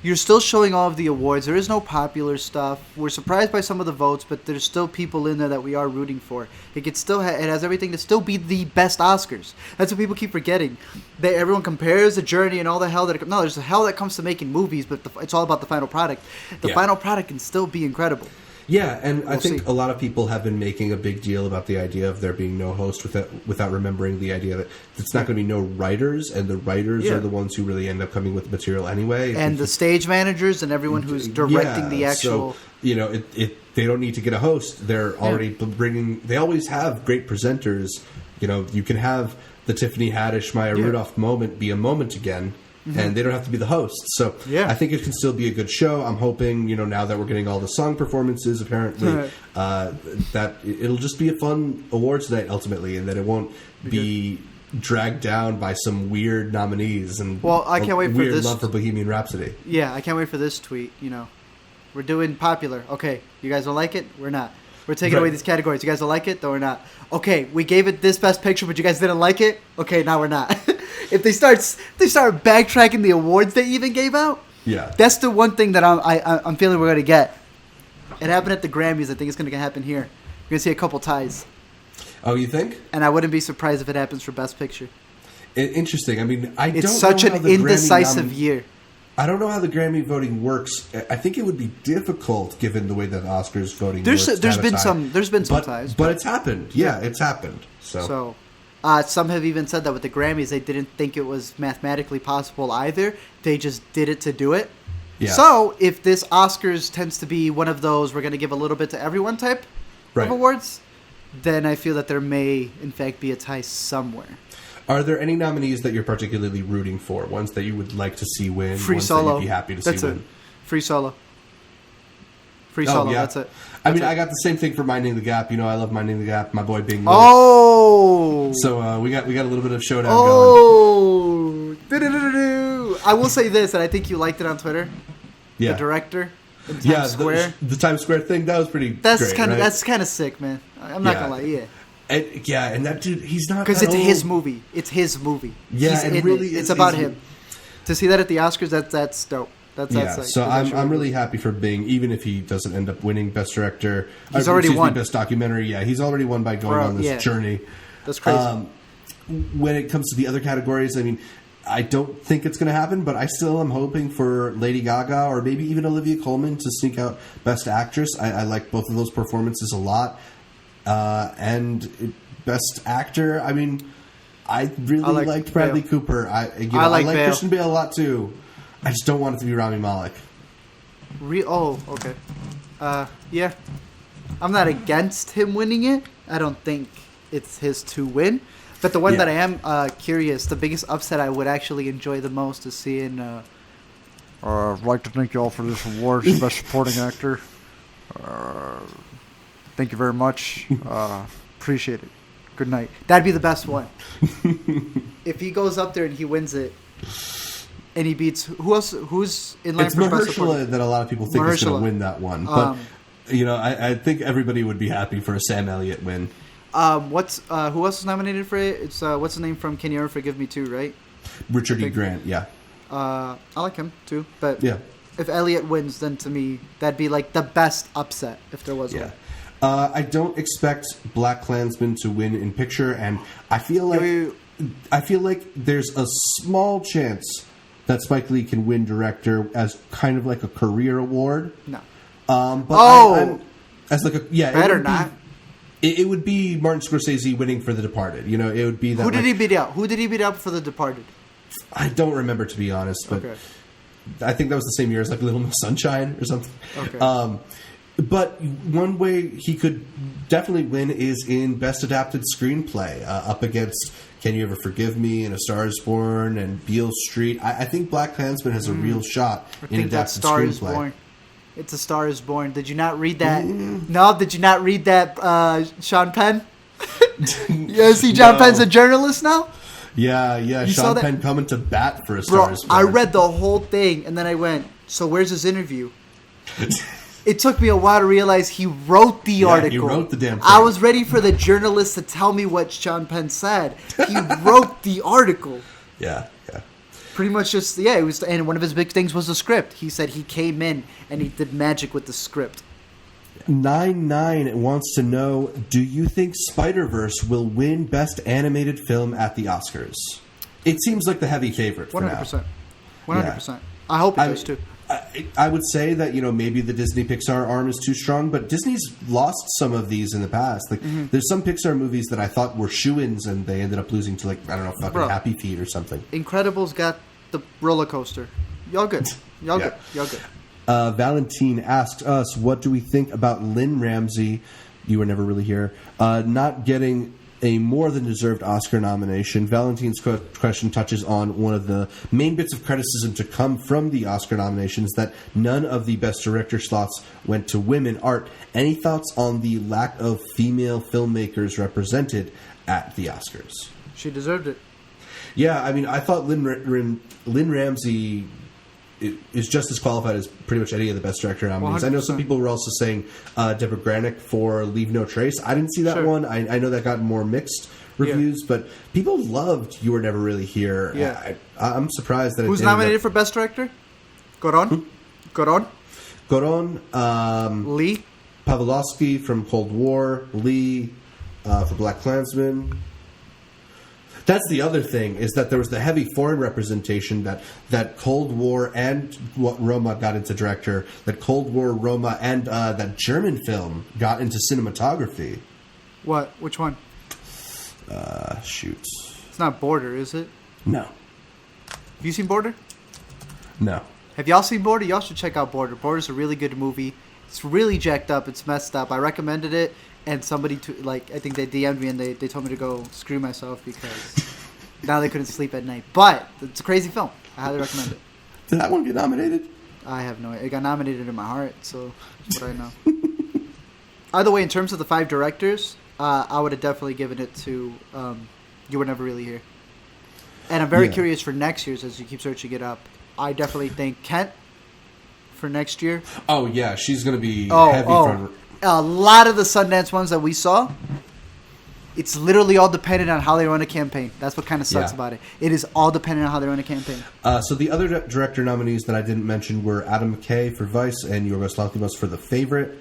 You're still showing all of the awards. There is no popular stuff. We're surprised by some of the votes, but there's still people in there that we are rooting for. It could still it has everything to still be the best Oscars. That's what people keep forgetting. Everyone compares the journey and all the hell that no, there's the hell that comes to making movies, but it's all about the final product. The final product can still be incredible. Yeah, and I think a lot of people have been making a big deal about the idea of there being no host without remembering the idea that it's not going to be no writers, and the writers are the ones who really end up coming with material anyway. And the stage managers and everyone who's directing the actual... So, they don't need to get a host. They're already bringing... They always have great presenters. You can have the Tiffany Haddish, Maya Rudolph moment be a moment again. Mm-hmm. And they don't have to be the hosts. So I think it can still be a good show. I'm hoping, now that we're getting all the song performances, apparently, that it'll just be a fun awards night, ultimately, and that it won't be dragged down by some weird nominees and I can't wait for weird this. love for Bohemian Rhapsody. Yeah, I can't wait for this tweet, We're doing popular. Okay, you guys don't like it? We're not. We're taking away these categories. You guys don't like it? No, we're not. Okay, we gave it this best picture, but you guys didn't like it? Okay, now we're not. If they start backtracking the awards they even gave out, that's the one thing that I'm feeling we're gonna get. It happened at the Grammys. I think it's gonna happen here. We're gonna see a couple ties. Oh, you think? And I wouldn't be surprised if it happens for Best Picture. Interesting. I mean, it's such an indecisive year. I don't know how the Grammy voting works. I think it would be difficult given the way that Oscars voting works. There's been some ties, but it's happened. Yeah, it's happened. So. Some have even said that with the Grammys, they didn't think it was mathematically possible either. They just did it to do it. Yeah. So if this Oscars tends to be one of those, we're going to give a little bit to everyone type of awards, then I feel that there may, in fact, be a tie somewhere. Are there any nominees that you're particularly rooting for? Ones that you would like to see win? Free ones Solo. That you'd be happy to see win? Free Solo. Free Solo, that's it. I got the same thing for Minding the Gap. I love Minding the Gap. My boy Bing. Oh! So we got a little bit of showdown going. I will say this, and I think you liked it on Twitter. Yeah. The director in Times Square. The Times Square thing, that was pretty great. That's kind of sick, man. I'm not going to lie, And that dude, he's not... Because it's his movie. It's his movie. Yeah, and really... It's about him. To see that at the Oscars, that's dope. So I'm really happy for Bing, even if he doesn't end up winning Best Director. He's already won. Best Documentary. Yeah, he's already won by going on this journey. That's crazy. When it comes to the other categories, I mean, I don't think it's going to happen, but I still am hoping for Lady Gaga or maybe even Olivia Colman to sneak out Best Actress. I like both of those performances a lot. And Best Actor, I mean, I really liked Bradley Cooper. I like Christian Bale a lot too. I just don't want it to be Rami Malek. Okay. Yeah. I'm not against him winning it. I don't think it's his to win. But the one that I am curious, the biggest upset I would actually enjoy the most is seeing... I'd like to thank you all for this award, Best Supporting Actor. Thank you very much. Appreciate it. Good night. That'd be the best one. If he goes up there and he wins it, and he beats who else? Who's in line it's for Best Supporting? It's Mahershala that a lot of people think is going to win that one, but I think everybody would be happy for a Sam Elliott win. Who else is nominated for it? It's what's his name from Can You Ever Forgive Me Too, right? Richard E. Grant. Yeah. I like him too, but if Elliott wins, then to me that'd be like the best upset if there was one. I don't expect BlacKkKlansman to win in picture, and I feel like there's a small chance that Spike Lee can win director as kind of like a career award. No. But as like a better not. It would be Martin Scorsese winning for The Departed. You know, it would be that. Who did he beat out? Who did he beat out for The Departed? I don't remember, to be honest, but I think that was the same year as like Little Miss Sunshine or something. Okay. But one way he could definitely win is in Best Adapted Screenplay, up against Can You Ever Forgive Me and A Star Is Born and Beale Street. I think BlacKkKlansman has a real shot in adapted screenplay. Is Born. It's A Star Is Born. Did you not read that? No, did you not read that, Sean Penn? You see John Penn's a journalist now? Yeah. Sean Penn coming to bat for A Star Is Born. I read the whole thing, and then I went, so where's his interview? It took me a while to realize he wrote the article. He wrote the damn thing. I was ready for the journalist to tell me what Sean Penn said. He wrote the article. Yeah. Pretty much just, it was, and one of his big things was the script. He said he came in and he did magic with the script. 99 wants to know, do you think Spider-Verse will win Best Animated Film at the Oscars? It seems like the heavy favorite for 100%. 100%. Yeah. I hope it does too. I would say that, maybe the Disney Pixar arm is too strong, but Disney's lost some of these in the past. Like, there's some Pixar movies that I thought were shoo-ins, and they ended up losing to, fucking Happy Feet or something. Incredibles got the roller coaster. Y'all good. Y'all good. Valentine asks us, what do we think about Lynn Ramsey, you were never really here, not getting a more than deserved Oscar nomination? Valentine's question touches on one of the main bits of criticism to come from the Oscar nominations, that none of the Best Director slots went to women. Art, any thoughts on the lack of female filmmakers represented at the Oscars? She deserved it. Yeah, I mean, I thought Lynn Ramsey is just as qualified as pretty much any of the Best Director nominees. 100%. I know some people were also saying Deborah Granick for Leave No Trace. I didn't see that one. I know that got more mixed reviews, but people loved You Were Never Really Here. Yeah. I'm surprised that Who's nominated for Best Director? Goron? Lee? Pavlovsky from Cold War. Lee for BlacKkKlansman. That's the other thing, is that there was the heavy foreign representation that Cold War and what Roma got into director, that Cold War, Roma, and that German film got into cinematography. What? Which one? Shoot. It's not Border, is it? No. Have you seen Border? No. Have y'all seen Border? Y'all should check out Border. Border's a really good movie. It's really jacked up. It's messed up. I recommended it. And somebody, I think they DM'd me and they told me to go screw myself because now they couldn't sleep at night. But it's a crazy film. I highly recommend it. Did that one get nominated? I have no idea. It got nominated in my heart, so that's what I know. Either way, in terms of the 5 directors, I would have definitely given it to You Were Never Really Here. And I'm very curious for next year's as you keep searching it up. I definitely think Kent for next year. Oh, yeah. She's going to be heavy for... A lot of the Sundance ones that we saw, it's literally all dependent on how they run a campaign. That's what kind of sucks about it. It is all dependent on how they run a campaign. So the other director nominees that I didn't mention were Adam McKay for Vice and Yorgos Lanthimos for The Favorite.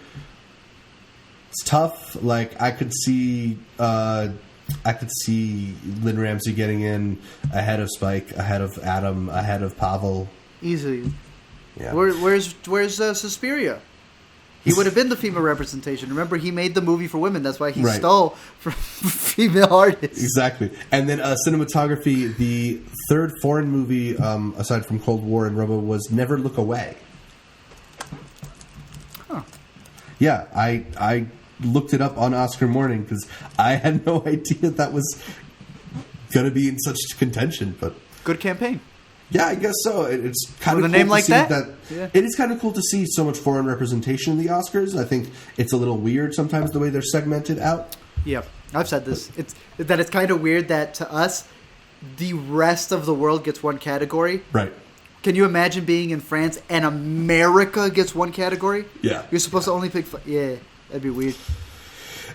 It's tough. Like, I could see Lynn Ramsey getting in ahead of Spike, ahead of Adam, ahead of Pavel. Easily. Yeah. Where's Suspiria? He would have been the female representation. Remember, he made the movie for women. That's why he stole from female artists. Exactly. And then cinematography, the third foreign movie, aside from Cold War and Robo, was Never Look Away. Huh. Yeah, I looked it up on Oscar morning because I had no idea that was going to be in such contention. But good campaign. Yeah, I guess so. It's kind of cool name to like see that. Yeah. It is kind of cool to see so much foreign representation in the Oscars. I think it's a little weird sometimes the way they're segmented out. Yeah, I've said this. It's kind of weird that to us, the rest of the world gets one category. Right. Can you imagine being in France and America gets one category? Yeah. You're supposed to only pick... Yeah, that'd be weird.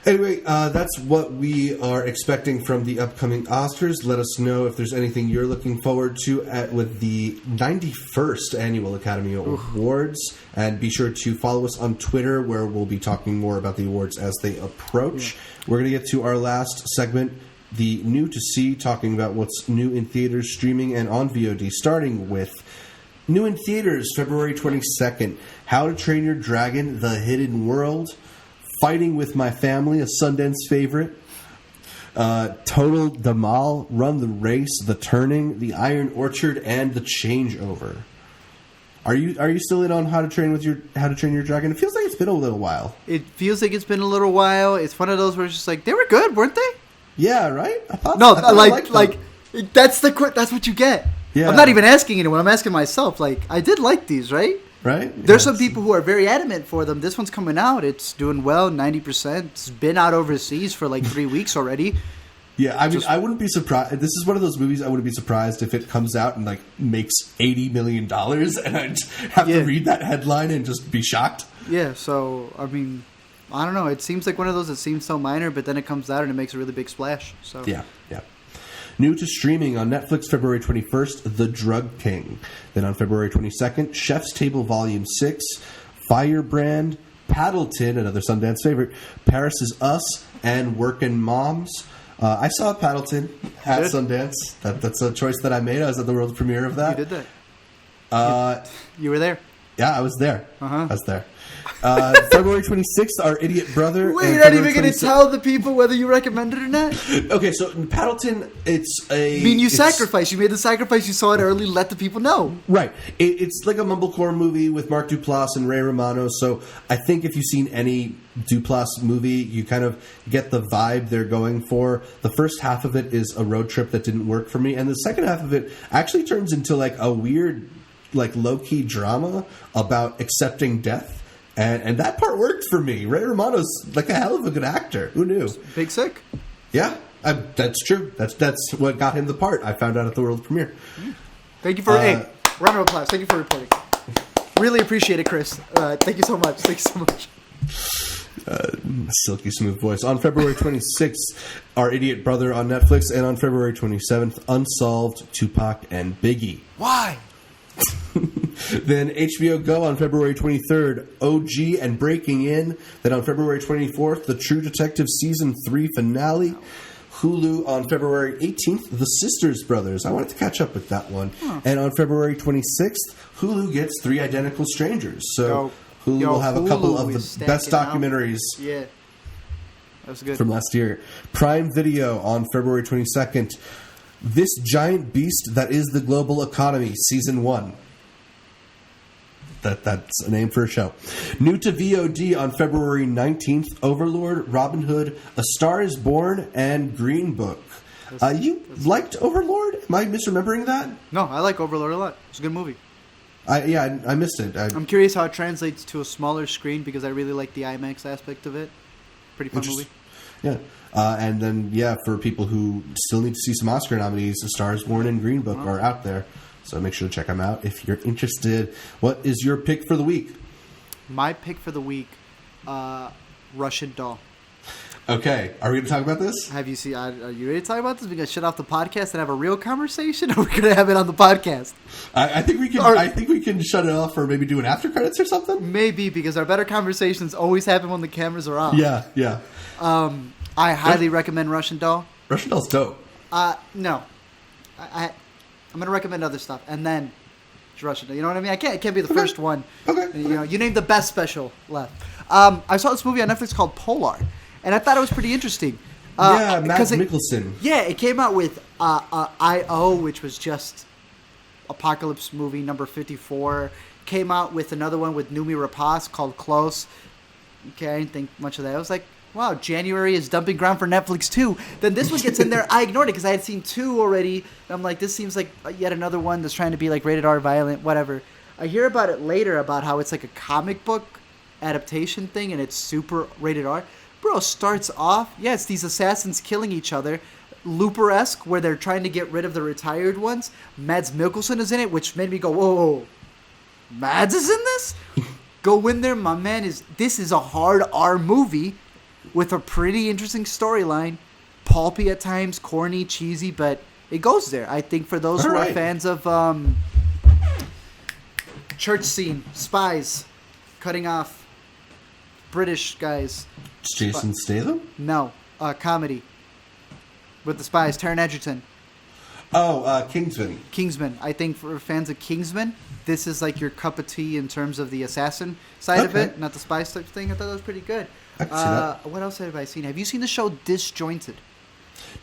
Anyway, that's what we are expecting from the upcoming Oscars. Let us know if there's anything you're looking forward to with the 91st Annual Academy Awards. And be sure to follow us on Twitter, where we'll be talking more about the awards as they approach. Yeah. We're going to get to our last segment, the new to see, talking about what's new in theaters, streaming, and on VOD, starting with new in theaters, February 22nd, How to Train Your Dragon, The Hidden World. Fighting with My Family, a Sundance favorite. Total Damal, Run the Race, The Turning, The Iron Orchard, and The Changeover. Are you still in on How to Train Your Dragon? It feels like it's been a little while. It feels like it's been a little while. It's one of those where it's just like, they were good, weren't they? Yeah, right? I thought that's what you get. Yeah. I'm not even asking anyone. I'm asking myself. Like, I did like these, right? Right? There's some people who are very adamant for them. This one's coming out. It's doing well, 90%. It's been out overseas for like 3 weeks already. Yeah, I mean, I wouldn't be surprised. This is one of those movies I wouldn't be surprised if it comes out and like makes $80 million, and I just have to read that headline and just be shocked. Yeah, so I mean, I don't know. It seems like one of those that seems so minor, but then it comes out and it makes a really big splash. So yeah. New to streaming on Netflix February 21st, The Drug King. Then on February 22nd, Chef's Table Volume 6, Firebrand, Paddleton, another Sundance favorite, Paris Is Us, and Workin' Moms. I saw Paddleton at Sundance. That's a choice that I made. I was at the world premiere of that. You did that. You were there. Yeah, I was there. Uh-huh. I was there. February 26th, Our Idiot Brother. Wait, you're not even going to tell the people whether you recommend it or not? Okay, so in Paddleton, it's a... I mean, you sacrificed. You made the sacrifice. You saw it early. Let the people know. Right. It's like a mumblecore movie with Mark Duplass and Ray Romano. So I think if you've seen any Duplass movie, you kind of get the vibe they're going for. The first half of it is a road trip that didn't work for me. And the second half of it actually turns into like a weird, like low-key drama about accepting death. And that part worked for me. Ray Romano's like a hell of a good actor. Who knew? Big sick. Yeah, that's true. That's what got him the part. I found out at the world premiere. Thank you for round of applause. Thank you for reporting. Really appreciate it, Chris. Thank you so much. Thank you so much. Silky smooth voice. On February 26th, Our Idiot Brother on Netflix, and on February 27th, Unsolved, Tupac and Biggie. Why? Then HBO Go on February 23rd, OG and Breaking In. Then on February 24th, The True Detective Season 3 finale. Hulu on February 18th, The Sisters Brothers. I wanted to catch up with that one. And on February 26th, Hulu gets Three Identical Strangers. So Hulu will have a couple of the best documentaries that was good. from last year. Prime Video on February 22nd, This Giant Beast That Is the Global Economy, Season 1. That's a name for a show. New to VOD on February 19th, Overlord, Robin Hood, A Star Is Born, and Green Book. You liked Overlord? Am I misremembering that? No, I like Overlord a lot. It's a good movie. I missed it. I'm curious how it translates to a smaller screen because I really like the IMAX aspect of it. Pretty fun movie. Yeah. And then, for people who still need to see some Oscar nominees, A Star Is Born and Green Book are out there. So make sure to check them out if you're interested. What is your pick for the week? My pick for the week, Russian Doll. Okay. Are we going to talk about this? Have you seen? Are you ready to talk about this? We're going to shut off the podcast and have a real conversation? Or are we going to have it on the podcast? I think we can. I think we can shut it off, or maybe do an after credits or something. Maybe, because our better conversations always happen when the cameras are off. Yeah. I highly recommend Russian Doll. Russian Doll's dope. No. I'm going to recommend other stuff, and then Russian Doll. You know what I mean? It can't be the first one. Okay. You named the best special left. I saw this movie on Netflix called Polar, and I thought it was pretty interesting. Mads Mikkelsen. Yeah, it came out with I.O., which was just Apocalypse movie number 54. Came out with another one with Noomi Rapace called Close. Okay, I didn't think much of that. I was like, wow, January is dumping ground for Netflix too. Then this one gets in there. I ignored it because I had seen 2 already. And I'm like, this seems like yet another one that's trying to be like rated R violent, whatever. I hear about it later about how it's like a comic book adaptation thing and it's super rated R. Bro, starts off, it's these assassins killing each other. Looper-esque, where they're trying to get rid of the retired ones. Mads Mikkelsen is in it, which made me go, whoa. Mads is in this? Go in there, my man. This is a hard R movie with a pretty interesting storyline. Pulpy at times, corny, cheesy, but it goes there. I think for those who are fans of church scene, spies, cutting off British guys. Jason Statham? No, comedy with the spies. Taron Egerton. Kingsman. Kingsman. I think for fans of Kingsman, this is like your cup of tea in terms of the assassin side of it, not the spy type thing. I thought that was pretty good. I can see that. What else have I seen? Have you seen the show Disjointed?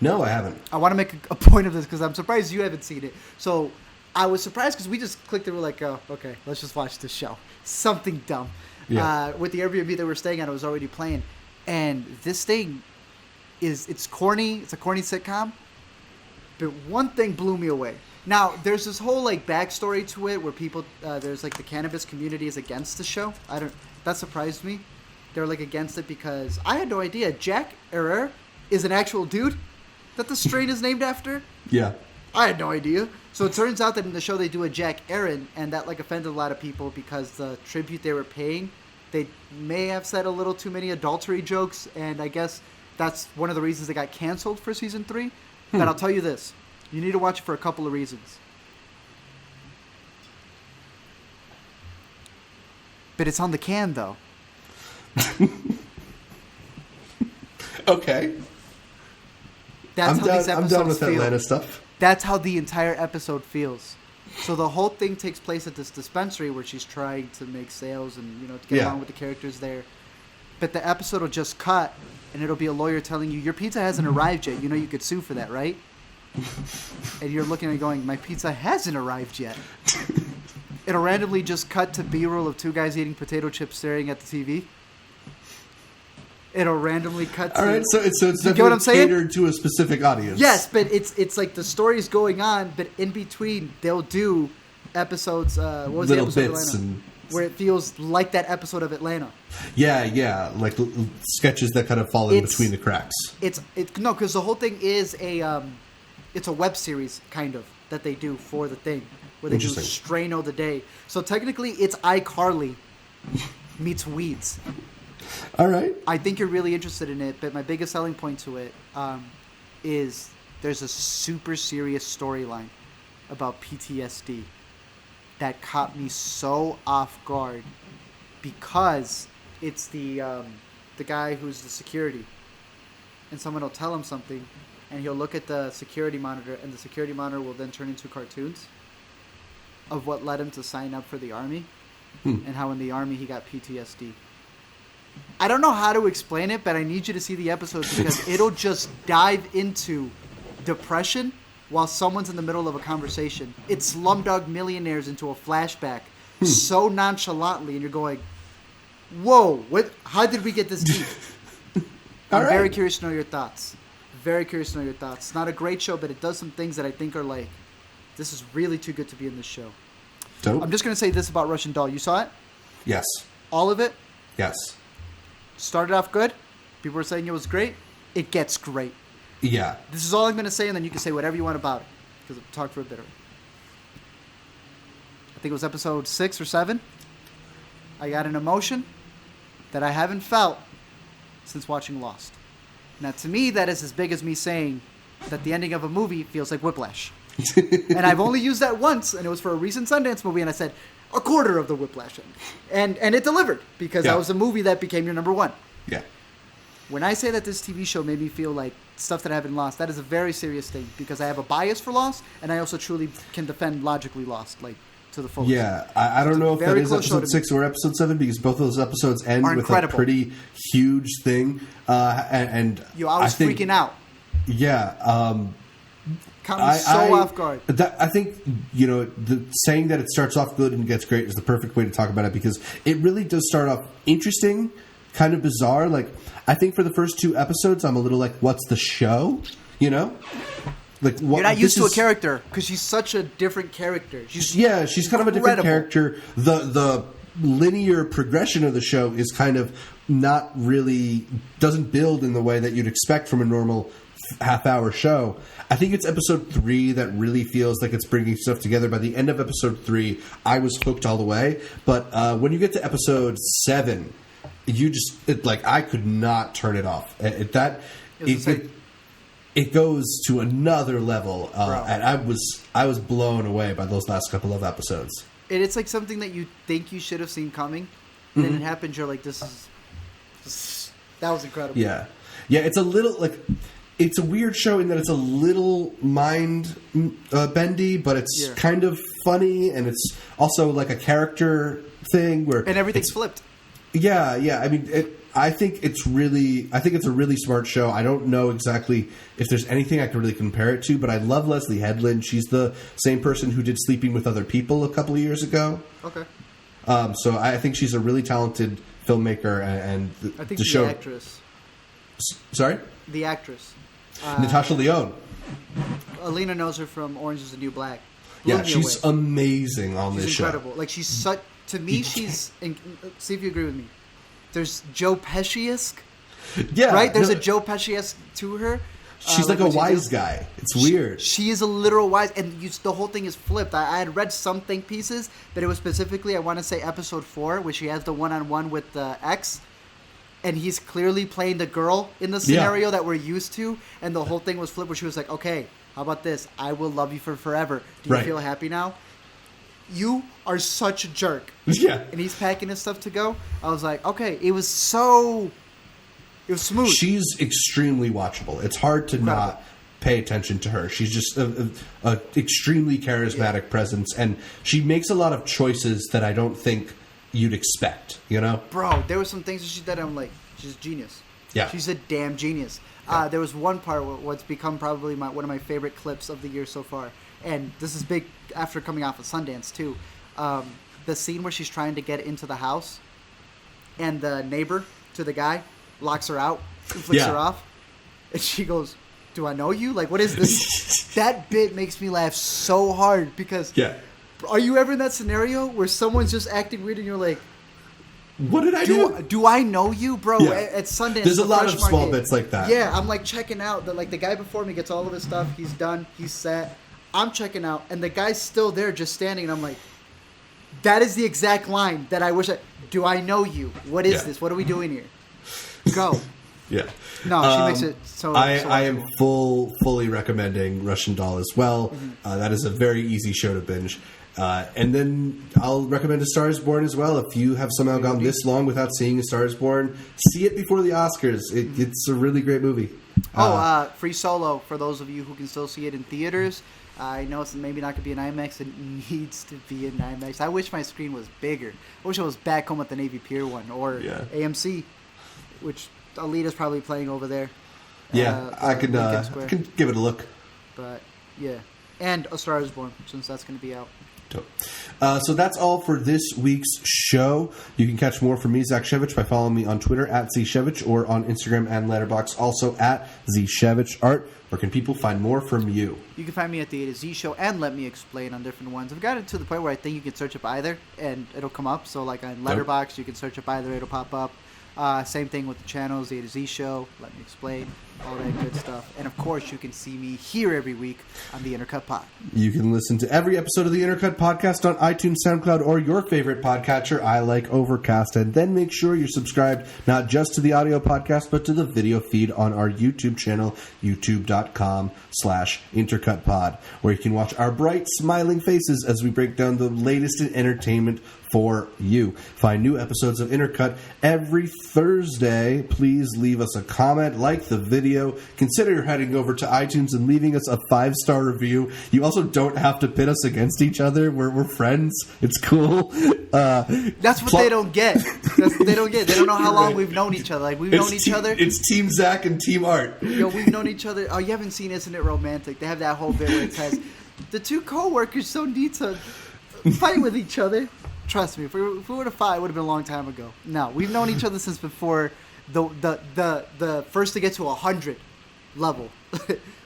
No, I haven't. I want to make a point of this because I'm surprised you haven't seen it. So I was surprised because we just clicked and we're like, oh, okay, let's just watch this show. Something dumb. Yeah. With the Airbnb that we're staying at, it was already playing. And this thing it's corny. It's a corny sitcom. But one thing blew me away. Now, there's this whole like backstory to it where people, there's like the cannabis community is against the show. That surprised me. They're like against it because I had no idea. Jack Herrera is an actual dude that the strain is named after. Yeah. I had no idea. So it turns out that in the show they do a Jack Aaron, and that like offended a lot of people because the tribute they were paying, they may have said a little too many adultery jokes, and I guess that's one of the reasons they got canceled for season 3. But I'll tell you this. You need to watch it for a couple of reasons. But it's on the can, though. Okay. That's how these episodes I'm done with feel. Atlanta stuff. That's how the entire episode feels. So the whole thing takes place at this dispensary where she's trying to make sales and to get along with the characters there. But the episode will just cut, and it'll be a lawyer telling you, your pizza hasn't arrived yet. You know you could sue for that, right? And you're looking and going, my pizza hasn't arrived yet. It'll randomly just cut to B-roll of 2 guys eating potato chips staring at the TV. It'll randomly cut to... All right, so it's you get what I'm saying? catered to a specific audience. Yes, but it's like the story's going on, but in between they'll do episodes. What was Little the episode bits of Atlanta? and where it feels like that episode of Atlanta. Yeah, like sketches that kind of fall in between the cracks. No, because the whole thing is it's a web series kind of that they do for the thing where they do Strain of the Day. So technically, it's iCarly meets Weeds. All right. I think you're really interested in it, but my biggest selling point to it is there's a super serious storyline about PTSD that caught me so off guard because it's the guy who's the security, and someone will tell him something, and he'll look at the security monitor, and the security monitor will then turn into cartoons of what led him to sign up for the army and how in the army he got PTSD. I don't know how to explain it, but I need you to see the episode because it'll just dive into depression while someone's in the middle of a conversation. It's Slumdog Millionaires into a flashback so nonchalantly, and you're going, whoa, what? How did we get this deep? I'm very curious to know your thoughts. Very curious to know your thoughts. It's not a great show, but it does some things that I think are like, this is really too good to be in this show. Dope. I'm just going to say this about Russian Doll. You saw it? Yes. All of it? Yes. Started off good. People were saying it was great. It gets great. Yeah. This is all I'm going to say, and then you can say whatever you want about it. Because I've talked for a bit of it. I think it was episode 6 or 7. I got an emotion that I haven't felt since watching Lost. Now, to me, that is as big as me saying that the ending of a movie feels like Whiplash. And I've only used that once, and it was for a recent Sundance movie, and I said, a quarter of the Whiplash end. And it delivered, because that was a movie that became your number one. Yeah. When I say that this TV show made me feel like stuff that I haven't Lost, that is a very serious thing, because I have a bias for Lost, and I also truly can defend logically Lost, like, to the fullest. Yeah, I don't know if that is episode 6 or episode 7, because both of those episodes end with a pretty huge thing. And I was freaking out. Yeah. Caught me so off guard. I think, saying that it starts off good and gets great is the perfect way to talk about it, because it really does start off interesting, kind of bizarre. Like, I think for the first 2 episodes, I'm a little like, what's the show? Like, what, you're not used to a character because she's such a different character. She's kind of a different character. The linear progression of the show is kind of not really, doesn't build in the way that you'd expect from a normal half-hour show. I think it's episode 3 that really feels like it's bringing stuff together. By the end of episode 3, I was hooked all the way. But when you get to episode 7, I could not turn it off. It goes to another level, and I was blown away by those last couple of episodes. And it's like something that you think you should have seen coming, and then it happens. You're like, that was incredible. Yeah. It's a little like it's a weird show in that it's a little mind bendy, but it's kind of funny, and it's also like a character thing where and everything's flipped. Yeah. I mean, I think it's a really smart show. I don't know exactly if there's anything I can really compare it to, but I love Leslie Headland. She's the same person who did Sleeping with Other People a couple of years ago. Okay. So I think she's a really talented filmmaker, and I think the show. The actress. Sorry? The actress. Natasha Lyonne. Alina knows her from Orange is the New Black. Yeah, she's amazing on this show. She's incredible. Like, she's such... To me, she's... See if you agree with me. There's Joe Pesci-esque. Yeah. Right? There's a Joe Pesci-esque to her. She's like a wise guy. It's weird. She is a literal wise... And the whole thing is flipped. I had read some think pieces, but it was specifically, I want to say, episode 4, where she has the one-on-one with the ex... And he's clearly playing the girl in the scenario that we're used to. And the whole thing was flipped where she was like, okay, how about this? I will love you for forever. Do you feel happy now? You are such a jerk. Yeah. And he's packing his stuff to go. I was like, okay. It was smooth. She's extremely watchable. It's hard to not pay attention to her. She's just a extremely charismatic presence. And she makes a lot of choices that I don't think you'd expect, you know? Bro, there were some things that she did, I'm like, she's a genius. Yeah. She's a damn genius. Yeah. There was one part what's become probably one of my favorite clips of the year so far, and this is big after coming off of Sundance, too. The scene where she's trying to get into the house, and the neighbor to the guy locks her out and flicks her off, and she goes, do I know you? Like, what is this? That bit makes me laugh so hard, because... Yeah. Are you ever in that scenario where someone's just acting weird and you're like, what did I do? Do I know you? Bro, at Sundance. There's a lot of small bits like that. Yeah, I'm like checking out. The guy before me gets all of his stuff. He's done. He's set. I'm checking out. And the guy's still there just standing. And I'm like, that is the exact line that I wish I... Do I know you? What is this? What are we doing here? Go. Yeah. No, she makes it so... I am fully recommending Russian Doll as well. Mm-hmm. That is a very easy show to binge. And then I'll recommend A Star is Born as well. If you have somehow gone this long without seeing A Star is Born, see it before the Oscars. It's a really great movie. Free Solo, for those of you who can still see it in theaters. I know it's maybe not going to be in IMAX. It needs to be in IMAX. I wish my screen was bigger. I wish I was back home at the Navy Pier one, or AMC, which Alita's probably playing over there. Yeah, I can give it a look. But, yeah. And A Star is Born, since that's going to be out. So that's all for this week's show. You can catch more from me, Zach Shevich, by following me on Twitter at ZShevich, or on Instagram and Letterboxd, also at ZShevichArt. Where can people find more from you? You can find me at the A to Z Show and Let Me Explain on different ones. I've gotten to the point where I think you can search up either and it'll come up. So like on Letterboxd, you can search up either, it'll pop up. Same thing with the channels, the A to Z Show, Let Me Explain, all that good stuff. And of course, you can see me here every week on the Intercut Pod. You can listen to every episode of the Intercut Podcast on iTunes, SoundCloud, or your favorite podcatcher. I like Overcast. And then make sure you're subscribed not just to the audio podcast, but to the video feed on our YouTube channel, youtube.com/IntercutPod, where you can watch our bright, smiling faces as we break down the latest in entertainment for you. Find new episodes of Intercut every Thursday. Please leave us a comment, like the video, consider heading over to iTunes and leaving us a 5-star review. You also don't have to pit us against each other. We're friends. It's cool. That's what they don't get. That's what they don't get. They don't know how long we've known each other. Like, we've known each other. It's Team Zach and Team Art. Yo, we've known each other. Oh, you haven't seen Isn't It Romantic? They have that whole bit where it says, the two co-workers don't need to fight with each other. Trust me, if we were to fight, it would have been a long time ago. No, we've known each other since before the first to get to 100 level.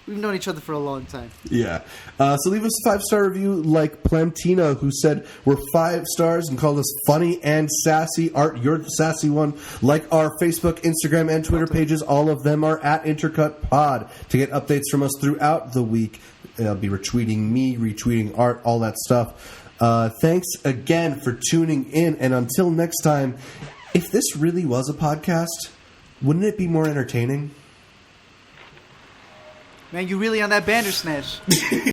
We've known each other for a long time. Yeah. So leave us a 5-star review like Plantina, who said we're 5 stars and called us funny and sassy. Art, you're the sassy one. Like our Facebook, Instagram, and Twitter pages. All of them are at Intercut Pod. To get updates from us throughout the week, I'll be retweeting me, retweeting Art, all that stuff. Thanks again for tuning in, and until next time, if this really was a podcast, wouldn't it be more entertaining? Man, you really on that Bandersnatch.